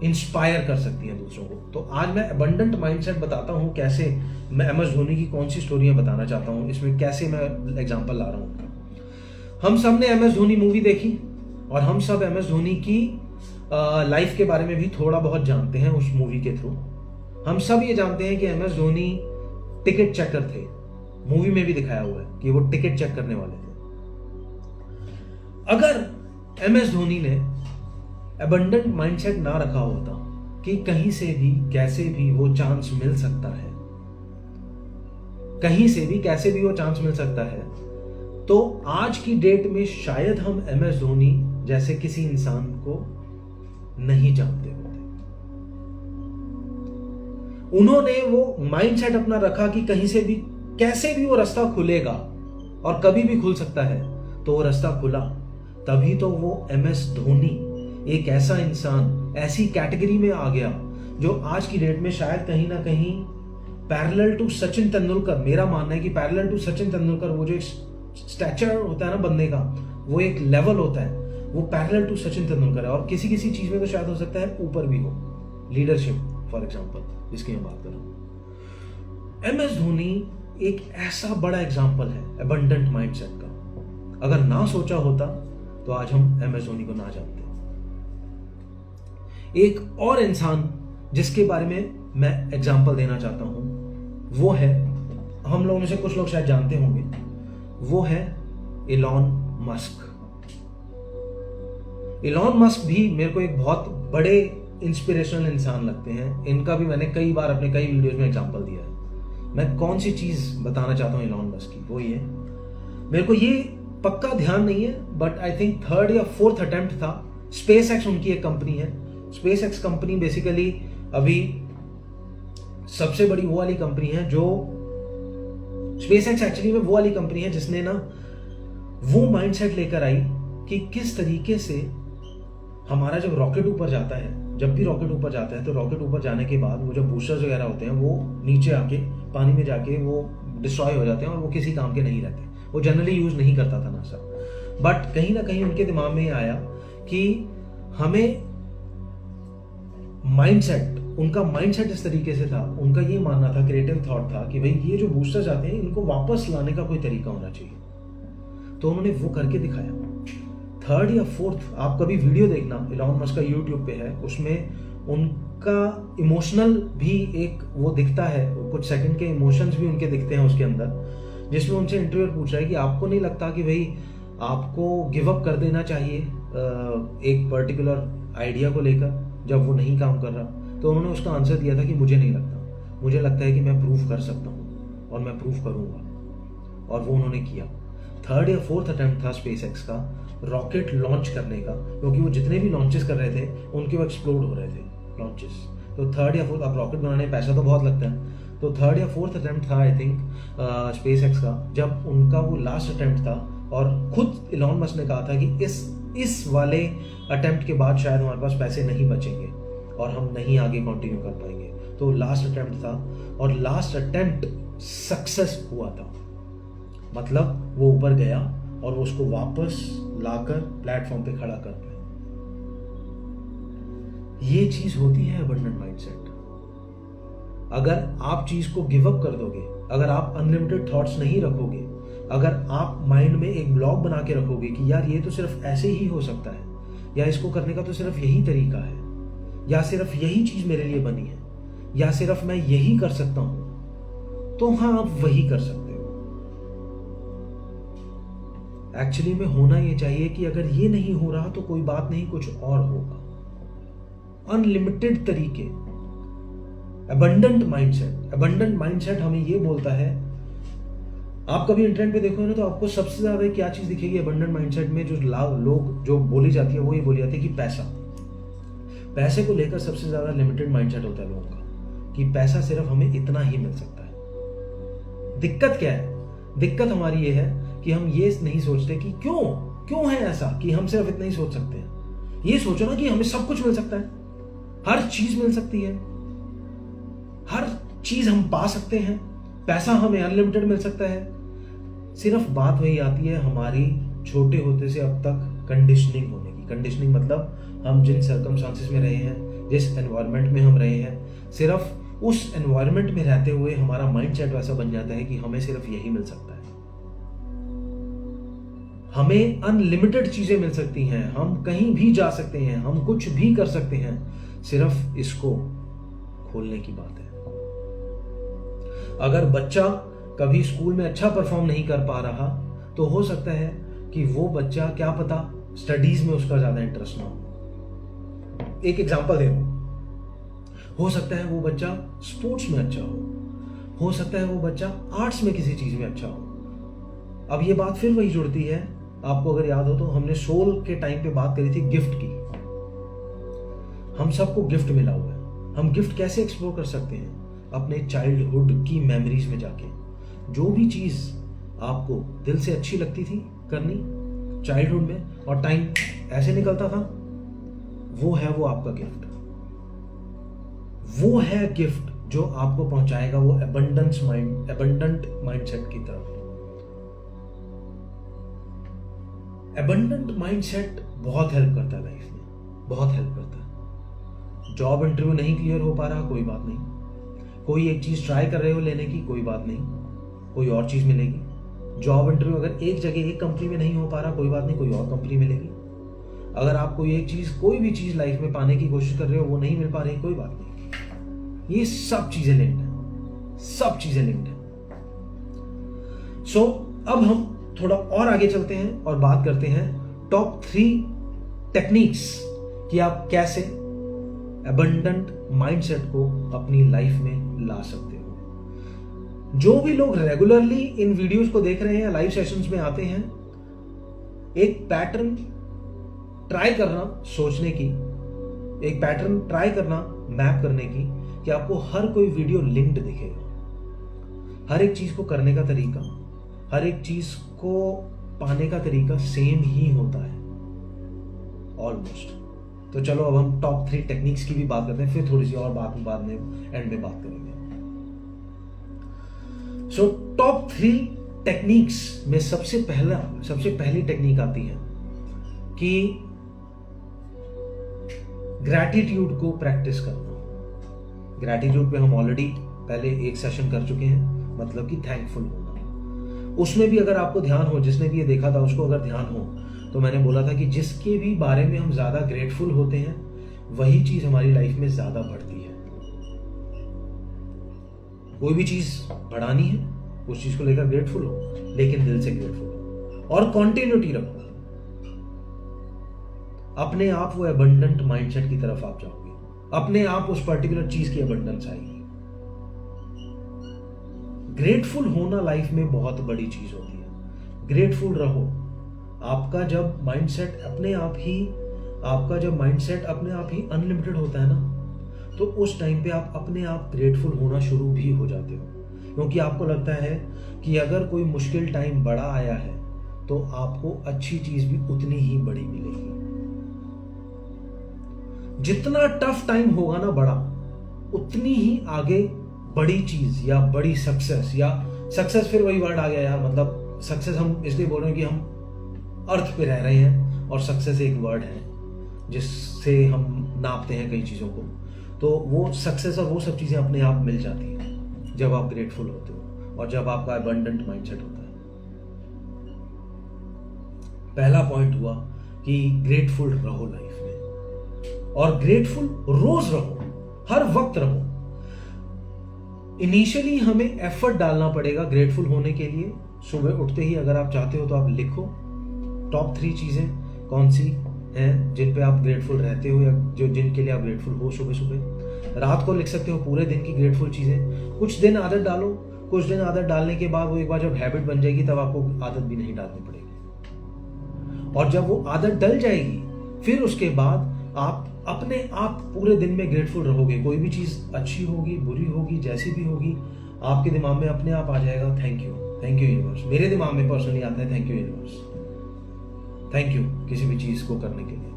इंस्पायर कर सकती हैं दूसरों को। तो आज मैं अबंडेंट माइंडसेट बताता हूं, कैसे मैं MS धोनी की कौन सी स्टोरियां बताना चाहता हूं, इसमें कैसे मैं एग्जांपल ला रहा हूं उनका। हम सब ने MS धोनी मूवी देखी, और हम सब MS धोनी की लाइफ के बारे में भी थोड़ा बहुत जानते हैं उस मूवी के थ्रू। हम सब ये जानते हैं कि MS धोनी टिकट चेकर थे, मूवी में भी दिखाया हुआ है कि वो टिकट चेक करने वाले थे। अगर MS धोनी ने अबंडेंट माइंडसेट ना रखा होता कि कहीं से भी कैसे भी वो चांस मिल सकता है, कहीं से भी कैसे भी वो चांस मिल सकता है, तो आज की डेट में शायद हम MS धोनी जैसे किसी इंसान को नहीं जानते होते। उन्होंने वो माइंडसेट अपना रखा कि कहीं से भी कैसे भी वो रास्ता खुलेगा, और कभी भी खुल सकता है, तो वो रास्ता खुला। तभी तो वो MS धोनी एक ऐसा इंसान, ऐसी कैटेगरी में आ गया जो आज की डेट में शायद कहीं ना कहीं पैरेलल टू सचिन तेंदुलकर, मेरा मानना है कि पैरेलल टू सचिन तेंदुलकर, वो जो एक स्टैचर होता है ना बंदे का, वो एक लेवल होता है, वो पैरेलल टू सचिन तेंदुलकर है। और किसी किसी चीज में तो शायद हो सकता है ऊपर भी हो, लीडरशिप फॉर एग्जांपल जिसकी मैं बात कर रहा हूं। MS धोनी एक ऐसा बड़ा एग्जांपल है अबंडेंट माइंडसेट का। अगर ना सोचा होता तो आज हम MS धोनी को ना जानते। एक और इंसान जिसके बारे में मैं एग्जांपल देना चाहता हूं, वो है, हम लोगों में से कुछ लोग शायद जानते होंगे, वो है इलॉन मस्क। इलॉन मस्क भी मेरे को एक बहुत बड़े इंस्पिरेशनल इंसान लगते हैं। इनका भी मैंने कई बार अपने कई वीडियोस में एग्जांपल दिया है। मैं कौन सी चीज बताना चाहता हूं इलॉन मस्क की, वो ये, मेरे को ये पक्का ध्यान नहीं है, बट आई थिंक 3rd या 4th अटेम्प्ट था। SpaceX उनकी एक कंपनी है। SpaceX कंपनी बेसिकली अभी सबसे बड़ी वो वाली कंपनी है जो, SpaceX एक्चुअली में वो वाली कंपनी है जिसने ना वो माइंडसेट लेकर आई कि किस तरीके से हमारा जब रॉकेट ऊपर जाता है, जब भी रॉकेट ऊपर जाता है, तो रॉकेट ऊपर जाने के बाद वो जब बूस्टर्स वगैरह होते हैं वो नीचे आके पानी में जाके वो डिस्ट्रॉय हो जाते हैं और वो किसी काम के नहीं रहते। वो जनरली यूज नहीं करता था नासा, बट कहीं ना कहीं उनके दिमाग में आया कि हमें माइंडसेट, उनका माइंडसेट इस तरीके से था, उनका ये मानना था, क्रिएटिव थॉट था कि भाई ये जो बूस्टर्स आते हैं इनको वापस लाने का कोई तरीका होना चाहिए। तो उन्होंने वो करके दिखाया। 3rd या 4th, आप कभी वीडियो देखना, इलॉन मस्क का यूट्यूब पे है, उसमें उनका इमोशनल भी एक वो दिखता है, कुछ सेकंड के इमोशंस भी उनके दिखते हैं उसके अंदर, जिसमें उनसे इंटरव्यूअर पूछ रहा है कि आपको नहीं लगता कि भाई आपको गिव अप कर देना चाहिए एक पर्टिकुलर आइडिया को लेकर जब वो नहीं काम कर रहा। तो उन्होंने उसका आंसर दिया था कि मुझे नहीं लगता, मुझे लगता है कि मैं प्रूव कर सकता हूँ और मैं प्रूव करूँगा। और वो उन्होंने किया। 3rd या 4th अटेम्प्ट था SpaceX का रॉकेट लॉन्च करने का, क्योंकि वो जितने भी लॉन्चेस कर रहे थे उनके वो एक्सप्लोड हो रहे थे लॉन्चेस। तो 3rd या 4th, अब रॉकेट बनाने में पैसा तो बहुत लगता है, तो 3rd या 4th अटेम्प्ट था आई थिंक SpaceX का, जब उनका वो लास्ट अटेम्प्ट था। और खुद इलॉन मस्क ने कहा था कि इस वाले अटेम्प्ट के बाद शायद हमारे पास पैसे नहीं बचेंगे और हम नहीं आगे कंटिन्यू कर पाएंगे। तो लास्ट अटेम्प्ट था और लास्ट अटेम्प्ट सक्सेस हुआ था, मतलब वो ऊपर गया और वो उसको वापस लाकर प्लेटफॉर्म पे खड़ा कर पाए। ये चीज होती है अबंडेंट माइंडसेट। अगर आप चीज को गिव अप कर दोगे, अगर आप अनलिमिटेड थॉट्स नहीं रखोगे, अगर आप माइंड में एक ब्लॉक बना के रखोगे कि यार ये तो सिर्फ ऐसे ही हो सकता है, या इसको करने का तो सिर्फ यही तरीका है, या सिर्फ यही चीज मेरे लिए बनी है, या सिर्फ मैं यही कर सकता हूं, तो हाँ आप वही कर सकते हो। एक्चुअली में होना ये चाहिए कि अगर ये नहीं हो रहा तो कोई बात नहीं, कुछ और होगा। अनलिमिटेड तरीके, अबंडेंट माइंडसेट। अबंडेंट माइंडसेट हमें ये बोलता है, आप कभी इंटरनेट पे देखोगे ना तो आपको सबसे ज्यादा क्या चीज दिखेगी अबंडेंट माइंडसेट में, जो लोग जो बोली जाती है वो ये बोली जाती है कि पैसे को लेकर सबसे ज्यादा लिमिटेड माइंडसेट होता है लोगों का, कि पैसा सिर्फ हमें इतना ही मिल सकता है। दिक्कत क्या है? दिक्कत हमारी ये है कि हम ये नहीं सोचते कि क्यों है ऐसा कि हम सिर्फ इतना ही सोच सकते हैं। ये सोचो ना कि हमें सब कुछ मिल सकता है, हर चीज मिल सकती है, हर चीज हम पा सकते हैं, पैसा हमें अनलिमिटेड मिल सकता है। सिर्फ बात वही आती है हमारी छोटे होते से अब तक कंडीशनिंग होने की। कंडीशनिंग मतलब हम जिन सर्कमस्टांसेस में रहे हैं, जिस एनवायरनमेंट में हम रहे हैं, सिर्फ उस एनवायरनमेंट में रहते हुए हमारा माइंडसेट वैसा बन जाता है कि हमें सिर्फ यही मिल सकता है। हमें अनलिमिटेड चीजें मिल सकती हैं, हम कहीं भी जा सकते हैं, हम कुछ भी कर सकते हैं, सिर्फ इसको खोलने की बात है। अगर बच्चा कभी स्कूल में अच्छा परफॉर्म नहीं कर पा रहा तो हो सकता है कि वो बच्चा, क्या पता, स्टडीज में उसका ज्यादा इंटरेस्ट ना हो। एक एग्जांपल दे रहा हूं, हो सकता है वो बच्चा स्पोर्ट्स में अच्छा हो सकता है वो बच्चा आर्ट्स में किसी चीज में अच्छा हो। अब ये बात फिर वही जुड़ती है, आपको अगर याद हो तो हमने सोल के टाइम पे बात करी थी गिफ्ट की। हम सबको गिफ्ट मिला हुआ है, हम गिफ्ट कैसे एक्सप्लोर कर सकते हैं? अपने चाइल्डहुड की मेमोरीज में जाके। जो भी चीज आपको दिल से अच्छी लगती थी करनी चाइल्डहुड में और टाइम ऐसे निकलता था, वो आपका गिफ्ट, वो है गिफ्ट जो आपको पहुंचाएगा वो एबंडेंट माइंडसेट की तरफ। एबंडेंट माइंडसेट बहुत हेल्प करता है लाइफ में, बहुत हेल्प करता है। जॉब इंटरव्यू नहीं क्लियर हो पा रहा, कोई बात नहीं, कोई एक चीज ट्राई कर रहे हो लेने की, कोई बात नहीं, कोई और चीज मिलेगी। जॉब इंटरव्यू अगर एक जगह एक कंपनी में नहीं हो पा रहा, कोई बात नहीं, कोई और कंपनी मिलेगी। अगर आप कोई एक चीज, कोई भी चीज लाइफ में पाने की कोशिश कर रहे हो, वो नहीं मिल पा रही, कोई बात नहीं। ये सब चीजें लिंक्ड है, सब चीजें लिंक्ड है। सो अब हम थोड़ा और आगे चलते हैं और बात करते हैं टॉप 3 टेक्निक्स कि आप कैसे एबंडेंट माइंडसेट को अपनी लाइफ में ला सकते हो। जो भी लोग रेगुलरली इन वीडियोस को देख रहे हैं या लाइव सेशंस में आते हैं, एक पैटर्न ट्राई करना सोचने की, एक पैटर्न ट्राई करना मैप करने की कि आपको हर कोई वीडियो लिंक्ड दिखेगा। हर एक चीज को करने का तरीका, हर एक चीज को पाने का तरीका सेम ही होता है ऑलमोस्ट। तो चलो अब हम टॉप 3 टेक्निक्स की भी बात करते हैं, फिर थोड़ी सी और बात बाद में एंड में बात करेंगे। सो टॉप 3 टेक्निक्स में सबसे पहली टेक्निक आती है कि ग्रैटिट्यूड को प्रैक्टिस करना। ग्रैटिट्यूड पे हम ऑलरेडी पहले एक सेशन कर चुके हैं, मतलब कि थैंकफुल होना। उसमें भी अगर आपको ध्यान हो, जिसने भी ये देखा था उसको अगर ध्यान हो, तो मैंने बोला था कि जिसके भी बारे में हम ज्यादा ग्रेटफुल होते हैं वही चीज हमारी लाइफ में ज्यादा बढ़ती है। कोई भी चीज बढ़ानी है, उस चीज को लेकर ग्रेटफुल हो, लेकिन दिल से ग्रेटफुल हो और कॉन्टिन्यूटी रखो। अपने आप वो एबंडेंट माइंडसेट की तरफ आप जाओगे, अपने आप उस पर्टिकुलर चीज की एबंडेंस आएगी। ग्रेटफुल होना लाइफ में बहुत बड़ी चीज होती है। ग्रेटफुल रहो। आपका जब माइंडसेट अपने आप ही अनलिमिटेड होता है ना, तो उस टाइम पे आप अपने आप ग्रेटफुल होना शुरू भी हो जाते हो, क्योंकि आपको लगता है कि अगर कोई मुश्किल टाइम बड़ा आया है तो आपको अच्छी चीज भी उतनी ही बड़ी मिलेगी। जितना टफ टाइम होगा ना बड़ा, उतनी ही आगे बड़ी चीज या बड़ी सक्सेस, या सक्सेस फिर वही वर्ड आ गया यार, मतलब सक्सेस हम इसलिए बोल रहे हैं कि हम अर्थ पे रह रहे हैं और सक्सेस एक वर्ड है जिससे हम नापते हैं कई चीजों को। तो वो सक्सेस और वो सब चीजें अपने आप मिल जाती हैं जब आप ग्रेटफुल होते हो और जब आपका अबंडेंट माइंडसेट होता है। पहला पॉइंट हुआ कि ग्रेटफुल रहो लाइफ में, और ग्रेटफुल रोज रहो, हर वक्त रहो। इनिशियली हमें एफर्ट डालना पड़ेगा ग्रेटफुल होने के लिए। सुबह उठते ही अगर आप चाहते हो तो आप लिखो टॉप 3 चीजें कौन सी हैं जिन पे आप ग्रेटफुल रहते हो या जो जिनके लिए आप ग्रेटफुल हो। सुबह सुबह रात को लिख सकते हो पूरे दिन की ग्रेटफुल चीजें। कुछ दिन आदत डालो, कुछ दिन आदत डालने के बाद वो एक बार जब हैबिट बन जाएगी तब आपको आदत भी नहीं डालनी पड़ेगी, और जब वो आदत डल जाएगी फिर उसके बाद आप अपने आप पूरे दिन में ग्रेटफुल रहोगे। कोई भी चीज अच्छी होगी, बुरी होगी, जैसी भी होगी, आपके दिमाग में अपने आप आ जाएगा थैंक यू यूनिवर्स। मेरे दिमाग में पर्सनली आता है thank you universe, thank you किसी भी चीज को करने के लिए,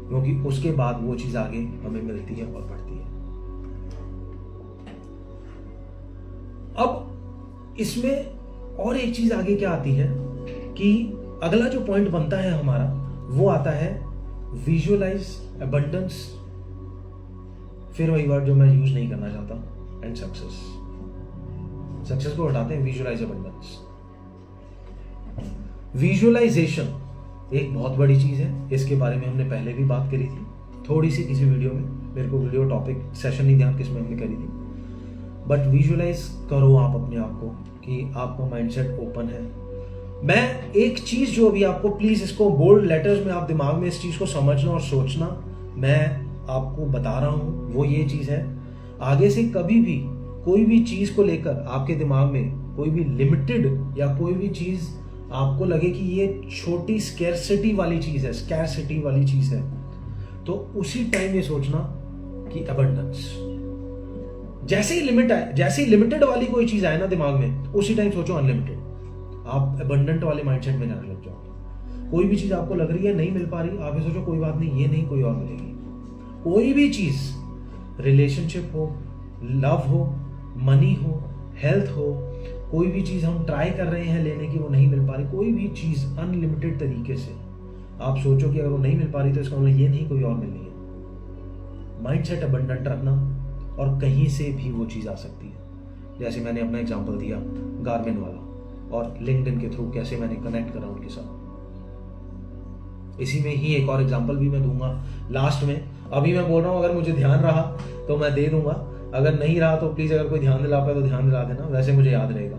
क्योंकि उसके बाद वो चीज आगे हमें मिलती है और बढ़ती है। अब इसमें और एक चीज आगे क्या आती है कि अगला जो पॉइंट बनता है हमारा वो आता है विजुअलाइज अबंडेंस, फिर वही वर्ड जो मैं यूज नहीं करना चाहता, एंड सक्सेस को हटाते हैं, विजुअलाइज अबंडेंस। विजुअलाइजेशन एक बहुत बड़ी चीज है, इसके बारे में हमने पहले भी बात करी थी थोड़ी सी किसी वीडियो में, मेरे को वीडियो टॉपिक सेशन नहीं ध्यान किसमें हमने करी थी। बट विजुअलाइज करो आप अपने आप को कि आपका माइंडसेट ओपन है। मैं एक चीज जो अभी आपको, प्लीज इसको बोल्ड लेटर्स में आप दिमाग में इस चीज को समझना और सोचना, मैं आपको बता रहा हूं वो ये चीज है, आगे से कभी भी कोई भी चीज को लेकर आपके दिमाग में कोई भी लिमिटेड या कोई भी चीज आपको लगे कि ये छोटी स्कैरसिटी वाली चीज है, तो उसी टाइम ये सोचना कि अबंडेंस, जैसे ही लिमिट आए, जैसे ही लिमिटेड वाली कोई चीज आए ना दिमाग में, उसी टाइम सोचो अनलिमिटेड। आप अबंडेंट वाले माइंडसेट में जाने लग जाओगे। कोई भी चीज आपको लग रही है नहीं मिल पा रही, आप ये सोचो कोई बात नहीं, ये नहीं कोई और मिलेगी। कोई भी चीज, रिलेशनशिप हो, लव हो, मनी हो, हेल्थ हो, कोई भी चीज हम ट्राई कर रहे हैं लेने की, वो नहीं मिल पा रही, कोई भी चीज अनलिमिटेड तरीके से आप सोचो कि अगर वो नहीं मिल पा रही तो इसका मतलब ये नहीं कोई और मिलनी है। माइंडसेट अबंडेंट रखना और कहीं से भी वो चीज आ सकती है। जैसे मैंने अपना एग्जांपल दिया गारमेंट वाला, और लिंक्डइन के थ्रू कैसे मैंने कनेक्ट करा उनके साथ। इसी में ही एक और एग्जांपल भी मैं दूंगा लास्ट में। अभी मैं बोल रहा हूं, अगर मुझे ध्यान रहा तो मैं दे दूंगा, अगर नहीं रहा तो प्लीज अगर कोई ध्यान दिला पाए तो ध्यान दिला देना, वैसे मुझे याद रहेगा।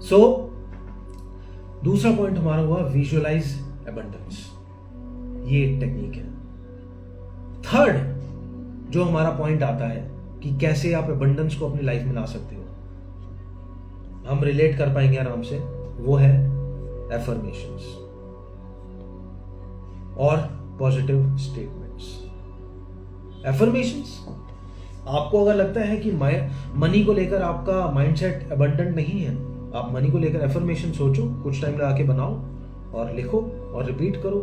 सो दूसरा पॉइंट हमारा हुआ विजुअलाइज अबंडेंस, ये एक टेक्निक है। थर्ड जो हमारा पॉइंट आता है कि कैसे आप अबंडेंस को अपनी लाइफ में ला सकते हो, हम रिलेट कर पाएंगे आराम से, वो है एफर्मेशंस और पॉजिटिव स्टेटमेंट्स। एफर्मेशंस, आपको अगर लगता है कि मनी को लेकर आपका माइंडसेट अबंडेंट नहीं है, आप मनी को लेकर एफर्मेशन सोचो, कुछ टाइम लगा के बनाओ और लिखो और रिपीट करो,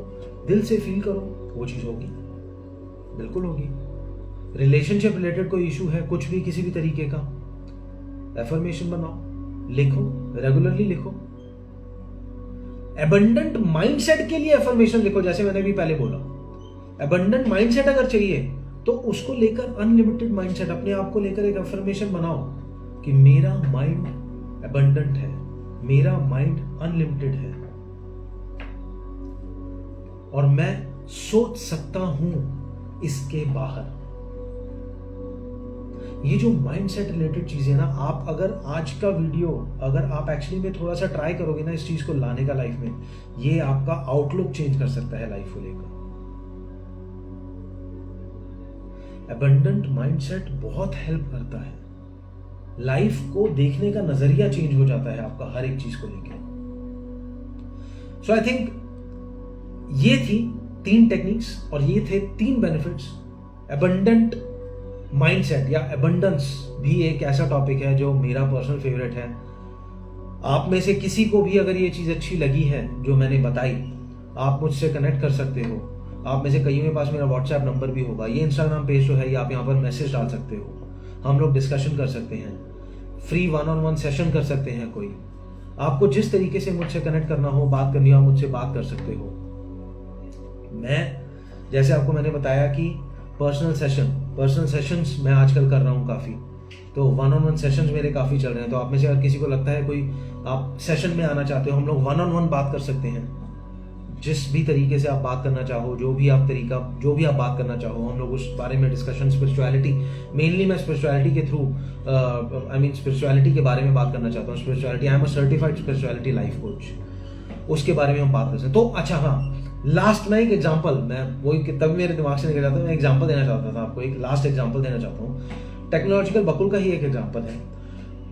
दिल से फील करो, वो चीज होगी, बिल्कुल होगी। रिलेशनशिप रिलेटेड कोई इशू है, कुछ भी किसी भी तरीके का, एफर्मेशन बनाओ, लिखो, रेगुलरली लिखो। अबंडेंट माइंडसेट के लिए एफर्मेशन लिखो, जैसे मैंने भी पहले बोला। अबंडेंट माइंडसेट अगर चाहिए तो उसको लेकर अनलिमिटेड माइंडसेट, अपने आप को लेकर एक एफर्मेशन बनाओ कि मेरा माइंड अबंडेंट है, मेरा माइंड अनलिमिटेड है और मैं सोच सकता हूं इसके बाहर। ये जो माइंडसेट रिलेटेड चीजें ना, आप अगर आज का वीडियो अगर आप एक्चुअली में थोड़ा सा ट्राई करोगे ना इस चीज को लाने का लाइफ में, ये आपका आउटलुक चेंज कर सकता है लाइफ को लेकर। अबंडेंट माइंडसेट बहुत हेल्प करता है, लाइफ को देखने का नजरिया चेंज हो जाता है आपका हर एक चीज को लेकर। सो आई थिंक ये थी 3 टेक्निक्स और ये थे 3 बेनिफिट्स। अबंडेंट माइंडसेट या अबंडेंस भी एक ऐसा टॉपिक है जो मेरा पर्सनल फेवरेट है। आप में से किसी को भी अगर ये चीज अच्छी लगी है जो मैंने बताई, आप मुझसे कनेक्ट कर सकते हो। आप में से कईयों के पास मेरा व्हाट्सएप नंबर भी होगा, ये इंस्टाग्राम पेज तो है ही, आप यहाँ पर मैसेज डाल सकते हो, हम लोग डिस्कशन कर सकते हैं, फ्री 1-on-1 सेशन कर सकते हैं। कोई आपको जिस तरीके से मुझसे कनेक्ट करना हो, बात करनी हो, आप मुझसे बात कर सकते हो। मैं जैसे आपको मैंने बताया कि पर्सनल सेशंस मैं आजकल कर रहा हूँ काफ़ी, तो 1-on-1 सेशंस मेरे काफ़ी चल रहे हैं। तो आप में से अगर किसी को लगता है कोई आप सेशन में आना चाहते हो, हम लोग 1-on-1 बात कर सकते हैं। जिस भी तरीके से आप बात करना चाहो, जो भी आप बात करना चाहो, हम लोग उस बारे में डिस्कशन, स्पिरिचुअलिटी, मेनली मैं स्पिरिचुअलिटी के थ्रू स्पिरिचुअलिटी के बारे में बात करना चाहता हूँ। Spirituality, I am a certified spirituality life coach, उसके बारे में हम बात कर सकते हैं। तो अच्छा हाँ, लास्ट में एक एग्जांपल, मैं वही तभी मेरे दिमाग से निकल जाता है, मैं एग्जांपल देना चाहता था आपको, एक लास्ट एग्जांपल देना चाहता हूँ। टेक्नोलॉजिकल बकुल का ही एक एग्जांपल है।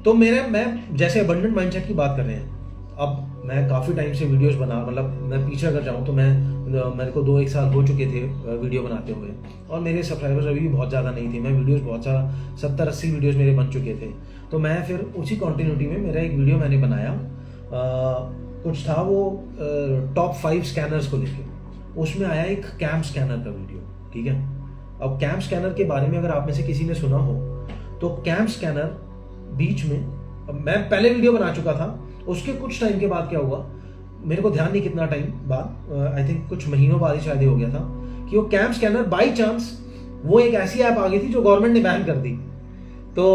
तो मैं जैसे अबंडेंट माइंडसेट की बात कर रहे हैं, अब मैं काफ़ी टाइम से वीडियोस बना, मतलब मैं पीछे अगर जाऊँ तो मेरे को 2-1 साल हो चुके थे वीडियो बनाते हुए, और मेरे सब्सक्राइबर्स अभी भी बहुत ज़्यादा नहीं थे। मैं वीडियोस बहुत सारा 70-80 वीडियोस मेरे बन चुके थे। तो मैं फिर उसी कॉन्टिन्यूटी में मेरा एक वीडियो मैंने बनाया, कुछ था वो टॉप 5 स्कैनर्स को लेके। उसमें आया एक कैम्प स्कैनर का वीडियो, ठीक है। अब कैम्प स्कैनर के बारे में अगर आप में से किसी ने सुना हो तो कैम्प स्कैनर बीच में, मैं पहले वीडियो बना चुका था, उसके कुछ टाइम के बाद क्या हुआ, मेरे को ध्यान नहीं कितना टाइम बाद, आई थिंक कुछ महीनों बाद ही शायद हो गया था, कि वो कैम्प स्कैनर बाई चांस वो एक ऐसी ऐप आ गई थी जो गवर्नमेंट ने बैन कर दी। तो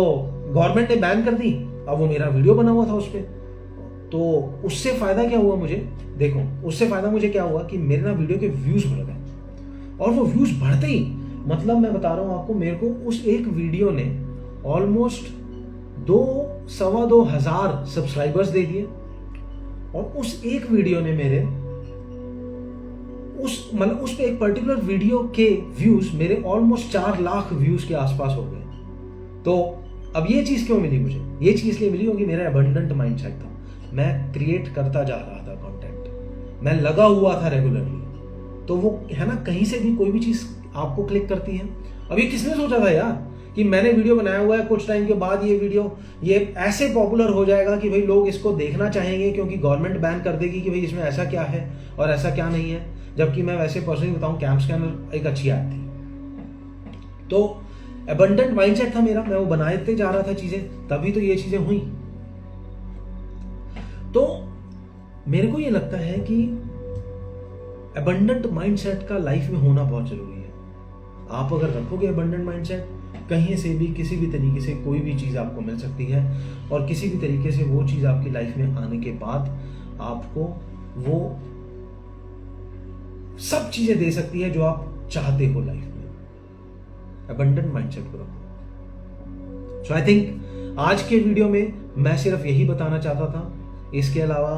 गवर्नमेंट ने बैन कर दी, अब वो मेरा वीडियो बना हुआ था उस पर। तो उससे फायदा क्या हुआ मुझे, देखो उससे फायदा मुझे क्या हुआ कि मेरे ना वीडियो के व्यूज बढ़ गए, और वो व्यूज बढ़ते ही, मतलब मैं बता रहा हूँ आपको, मेरे को उस एक वीडियो ने ऑलमोस्ट 2-2.25 हजार सब्सक्राइबर्स दे दिए। और उस एक वीडियो ने मेरे उस पे एक पर्टिकुलर वीडियो के व्यूज मेरे ऑलमोस्ट 4 लाख व्यूज के आसपास हो गए। तो अब ये चीज क्यों मिली मुझे, ये चीज इसलिए मिली क्योंकि मेरा अबंडेंट माइंडसेट था। मैं क्रिएट करता जा रहा था कंटेंट, मैं लगा हुआ था रेगुलरली। तो वो है ना, कहीं से भी कोई भी चीज आपको क्लिक करती है। अब ये किसने सोचा था यार कि मैंने वीडियो बनाया हुआ है, कुछ टाइम के बाद ये वीडियो ये ऐसे पॉपुलर हो जाएगा कि भाई लोग इसको देखना चाहेंगे, क्योंकि गवर्नमेंट बैन कर देगी कि भाई इसमें ऐसा क्या है और ऐसा क्या नहीं है। जबकि मैं वैसे पर्सनली बताऊं, कैंप स्कैनर एक अच्छी ऐप थी। तो अबंडेंट माइंडसेट था मेरा, मैं वो बनाते जा रहा था चीजें, तभी तो ये चीजें हुई। तो मेरे को ये लगता है कि अबंडेंट माइंडसेट का लाइफ में होना बहुत जरूरी है। आप अगर रखोगे अबंडेंट माइंडसेट, कहीं से भी किसी भी तरीके से कोई भी चीज आपको मिल सकती है, और किसी भी तरीके से वो चीज आपकी लाइफ में आने के बाद आपको वो सब चीजें दे सकती है जो आप चाहते हो लाइफ में। अबंडेंट माइंडसेट को रखो। सो आई थिंक आज के वीडियो में मैं सिर्फ यही बताना चाहता था। इसके अलावा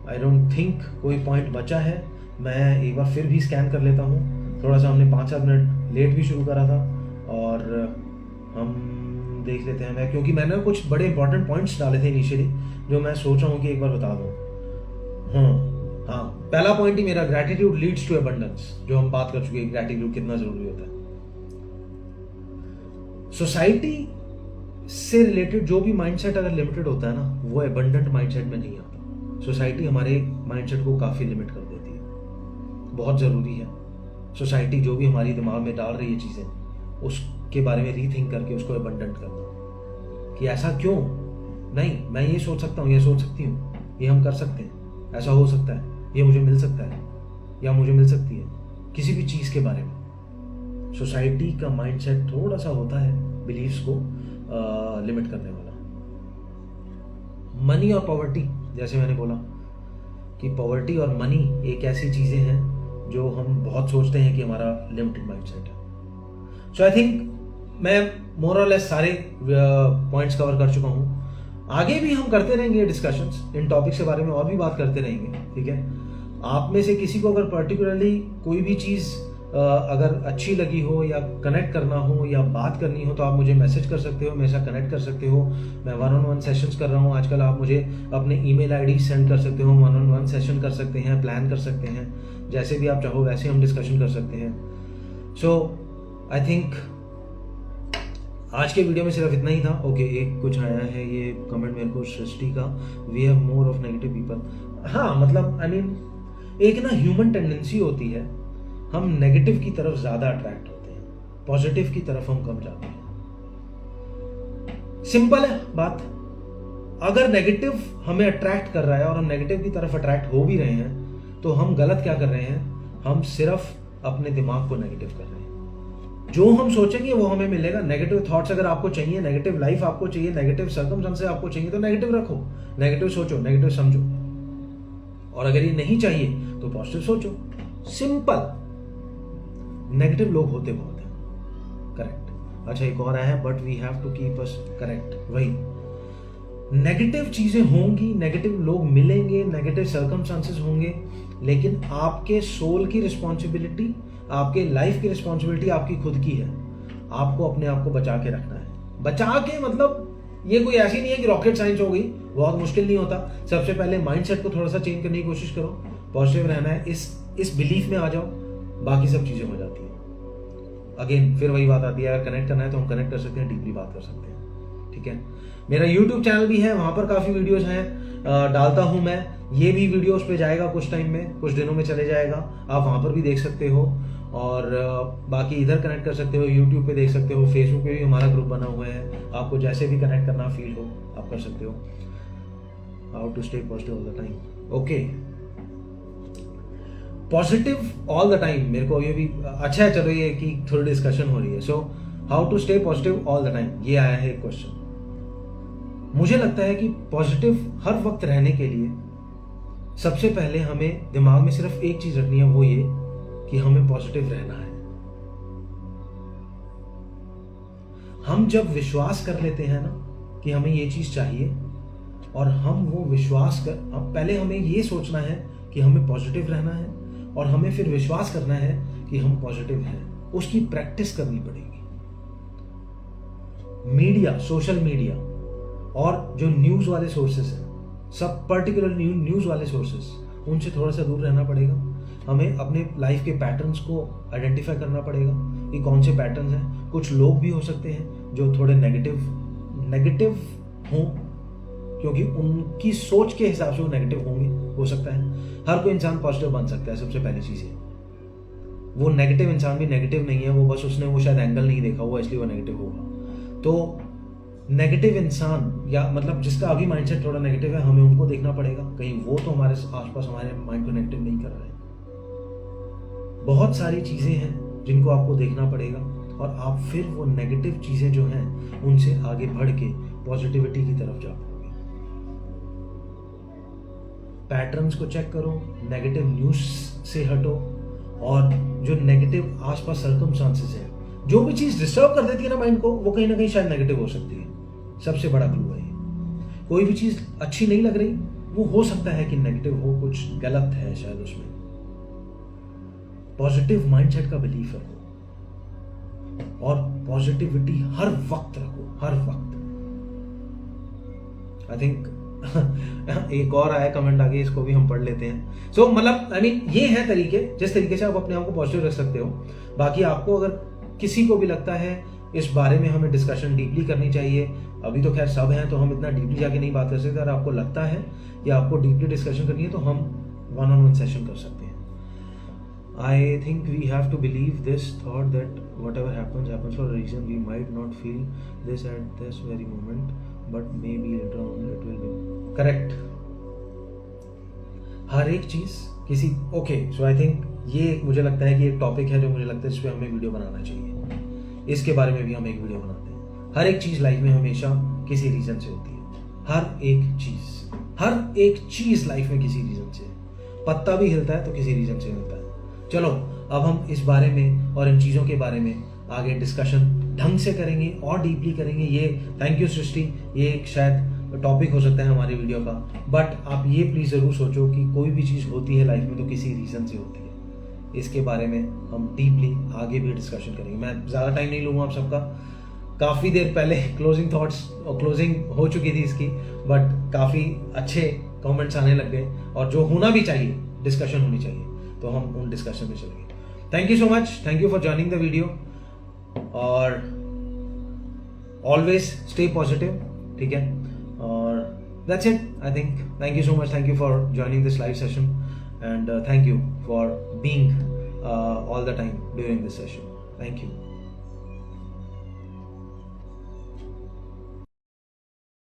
आई डोंट थिंक कोई पॉइंट बचा है। मैं एक बार फिर भी स्कैन कर लेता हूँ। थोड़ा सा हमने 5-7 मिनट लेट भी शुरू करा था, और हम देख लेते हैं। मैं क्योंकि मैंने कुछ बड़े इंपॉर्टेंट पॉइंट्स डाले थे इनिशियली, जो मैं सोच रहा हूँ कि एक बार बता दूँ। हाँ, पहला पॉइंट ही मेरा, ग्रैटिट्यूड लीड्स टू अबंडेंस, जो हम बात कर चुके हैं, ग्रैटिट्यूड कितना जरूरी होता है। सोसाइटी से रिलेटेड जो भी माइंडसेट अगर लिमिटेड होता है ना, वो अबंडेंट माइंडसेट में नहीं आता। सोसाइटी हमारे माइंडसेट को काफी लिमिट कर देती है। बहुत जरूरी है सोसाइटी जो भी हमारी दिमाग में डाल रही है चीजें, उसके बारे में रीथिंक करके उसको अबंडेंट करना, कि ऐसा क्यों नहीं, मैं ये सोच सकता हूँ, ये सोच सकती हूँ, ये हम कर सकते हैं, ऐसा हो सकता है, ये मुझे मिल सकता है या मुझे मिल सकती है, किसी भी चीज के बारे में। सोसाइटी का माइंडसेट थोड़ा सा होता है बिलीफ्स को लिमिट करने वाला। मनी और पॉवर्टी, जैसे मैंने बोला कि पॉवर्टी और मनी एक ऐसी चीजें हैं जो हम बहुत सोचते हैं कि हमारा लिमिटेड माइंडसेट है। सो आई थिंक मैं मोर और लेस सारे पॉइंट्स कवर कर चुका हूं। आगे भी हम करते रहेंगे डिस्कशंस, इन टॉपिक्स के बारे में और भी बात करते रहेंगे, ठीक है। आप में से किसी को अगर पर्टिकुलरली कोई भी चीज अगर अच्छी लगी हो या कनेक्ट करना हो या बात करनी हो, तो आप मुझे मैसेज कर सकते हो, मेरे साथ कनेक्ट कर सकते हो। मैं 1-on-1 सेशंस कर रहा हूँ आजकल। आप मुझे अपने ईमेल आईडी सेंड कर सकते हो, 1-on-1 सेशन कर सकते हैं, प्लान कर सकते हैं, जैसे भी आप चाहो वैसे हम डिस्कशन कर सकते हैं। सो आई थिंक आज के वीडियो में सिर्फ इतना ही था। ओके, एक कुछ आया है ये कमेंट मेरे को, सृष्टि का, we have more of negative people. हाँ, मतलब आई मीन एक ना ह्यूमन टेंडेंसी होती है, हम नेगेटिव की तरफ ज्यादा अट्रैक्ट होते हैं, पॉजिटिव की तरफ हम कम जाते हैं। सिंपल है बात। अगर नेगेटिव हमें अट्रैक्ट कर रहा है और हम नेगेटिव की तरफ अट्रैक्ट हो भी रहे हैं, तो हम गलत क्या कर रहे हैं, हम सिर्फ अपने दिमाग को नेगेटिव कर रहे हैं। जो हम सोचेंगे वो हमें मिलेगा। नेगेटिव थॉट्स अगर आपको चाहिए, नेगेटिव लाइफ आपको चाहिए, नेगेटिव सर्कमस्टेंसेस आपको चाहिए, तो नेगेटिव रखो, नेगेटिव सोचो, नेगेटिव समझो। और अगर ये नहीं चाहिए तो पॉजिटिव सोचो। सिंपल। नेगेटिव लोग होते बहुत हैं, करेक्ट। अच्छा, एक और आया है, but we have to keep us correct. वही, नेगेटिव चीजें होंगी, नेगेटिव लोग मिलेंगे, नेगेटिव सर्कमस्टेंसेस होंगे, लेकिन आपके सोल की रिस्पॉन्सिबिलिटी, आपके लाइफ की रिस्पॉन्सिबिलिटी आपकी खुद की है। आपको अपने आप को बचा के रखना है। बचा के मतलब ये कोई ऐसी नहीं है कि रॉकेट साइंस हो गई, बहुत मुश्किल नहीं होता। सबसे पहले माइंडसेट को थोड़ा सा चेंज करने की कोशिश करो, पॉजिटिव रहना है, इस बिलीफ में आ जाओ, बाकी सब चीजें हो जाती है। अगेन फिर वही बात आती है, अगर कनेक्ट करना है तो हम कनेक्ट कर सकते हैं, डीपली बात कर सकते हैं, ठीक है। मेरा YouTube चैनल भी है, वहां पर काफी वीडियोस हैं, डालता हूं मैं। ये भी वीडियोस पे जाएगा कुछ टाइम में, कुछ दिनों में चले जाएगा, आप वहां पर भी देख सकते हो। और बाकी इधर कनेक्ट कर सकते हो, YouTube पे देख सकते हो, Facebook पे भी हमारा ग्रुप बना हुआ है, आपको जैसे भी कनेक्ट करना फील हो आप कर सकते हो। How to stay positive all the time. Okay, positive all the time, मेरे को ये भी अच्छा है। चलो, ये कि थोड़ी डिस्कशन हो रही है। So how to stay positive all the time, ये आया है एक क्वेश्चन। मुझे लगता है कि पॉजिटिव हर वक्त रहने के लिए सबसे पहले हमें दिमाग में सिर्फ एक चीज रखनी है, वो ये कि हमें पॉजिटिव रहना है। हम जब विश्वास कर लेते हैं ना कि हमें ये चीज चाहिए, और हम वो विश्वास कर, अब पहले हमें ये सोचना है कि हमें पॉजिटिव रहना है, और हमें फिर विश्वास करना है कि हम पॉजिटिव हैं। उसकी प्रैक्टिस करनी पड़ेगी। मीडिया, सोशल मीडिया और जो न्यूज वाले सोर्सेस हैं, सब पर्टिकुलर न्यूज वाले सोर्सेस, उनसे थोड़ा सा दूर रहना पड़ेगा। हमें अपने लाइफ के पैटर्न्स को आइडेंटिफाई करना पड़ेगा कि कौन से पैटर्न्स हैं। कुछ लोग भी हो सकते हैं जो थोड़े नेगेटिव हों, क्योंकि उनकी सोच के हिसाब से वो नेगेटिव होंगे, हो सकता है। हर कोई इंसान पॉजिटिव बन सकता है, सबसे पहली चीज़ है। वो नेगेटिव इंसान भी नेगेटिव नहीं है, वो बस उसने वो शायद एंगल नहीं देखा हुआ, इसलिए वो नेगेटिव होगा। तो नेगेटिव इंसान, या मतलब जिसका अभी माइंडसेट थोड़ा नेगेटिव है, हमें उनको देखना पड़ेगा, कहीं वो तो हमारे आसपास हमारे माइंड को नेगेटिव नहीं कर रहे हैं। बहुत सारी चीज़ें हैं जिनको आपको देखना पड़ेगा, और आप फिर वो नेगेटिव चीज़ें जो हैं उनसे आगे बढ़ के पॉजिटिविटी की तरफ जा पाओगे। पैटर्न्स को चेक करो, नेगेटिव न्यूज़ से हटो, और जो नेगेटिव आसपास सर्कमस्टांसेस है, जो भी चीज़ डिस्टर्ब कर देती है ना माइंड को, वो कहीं ना कहीं शायद नेगेटिव हो सकती है। सबसे बड़ा क्लू है ये। कोई भी चीज़ अच्छी नहीं लग रही, वो हो सकता है कि नेगेटिव हो, कुछ गलत है शायद उसमें। पॉजिटिव माइंडसेट का बिलीफ रखो, और पॉजिटिविटी हर वक्त रखो, हर वक्त। आई थिंक एक और आया कमेंट आगे, इसको भी हम पढ़ लेते हैं। सो मतलब आई मीन ये है तरीके, जिस तरीके से आप अपने आप को पॉजिटिव रख सकते हो। बाकी आपको अगर किसी को भी लगता है इस बारे में हमें डिस्कशन डीपली करनी चाहिए, अभी तो खैर सब हैं तो हम इतना डीपली जाके नहीं बात कर सकते, अगर आपको लगता है कि आपको डीपली डिस्कशन करनी है तो हम 1-on-1 सेशन कर सकते हैं। I think we have to believe this thought that whatever happens for a reason. We might not feel this at this very moment, but maybe later on it will be correct. हर एक चीज किसी सो I think ये मुझे लगता है कि एक topic है जो मुझे लगता है इस पर हमें वीडियो बनाना चाहिए। इसके बारे में भी हम एक वीडियो बनाते हैं। हर एक चीज लाइफ में हमेशा किसी रीजन से होती है। हर एक चीज लाइफ में किसी रीजन से। पत्ता भी हिलता है तो किसी रीजन से हिलता है। चलो अब हम इस बारे में और इन चीज़ों के बारे में आगे डिस्कशन ढंग से करेंगे और डीपली करेंगे। ये थैंक यू सृष्टि, ये एक शायद टॉपिक हो सकता है हमारी वीडियो का, बट आप ये प्लीज़ ज़रूर सोचो कि कोई भी चीज़ होती है लाइफ में तो किसी रीज़न से होती है। इसके बारे में हम डीपली आगे भी डिस्कशन करेंगे। मैं ज़्यादा टाइम नहीं लूँगा आप सबका। काफ़ी देर पहले क्लोजिंग थॉट्स और क्लोजिंग हो चुकी थी इसकी, बट काफ़ी अच्छे कमेंट्स आने लग गए, और जो होना भी चाहिए, डिस्कशन होनी चाहिए, तो हम उन डिस्कशन में चलेंगे। Thank you so much, thank you for joining the video, और ऑलवेज स्टे पॉजिटिव, ठीक है। और that's it I think. Thank you so much, thank you for joining this live session, and thank you for being all the time during this session. Thank you.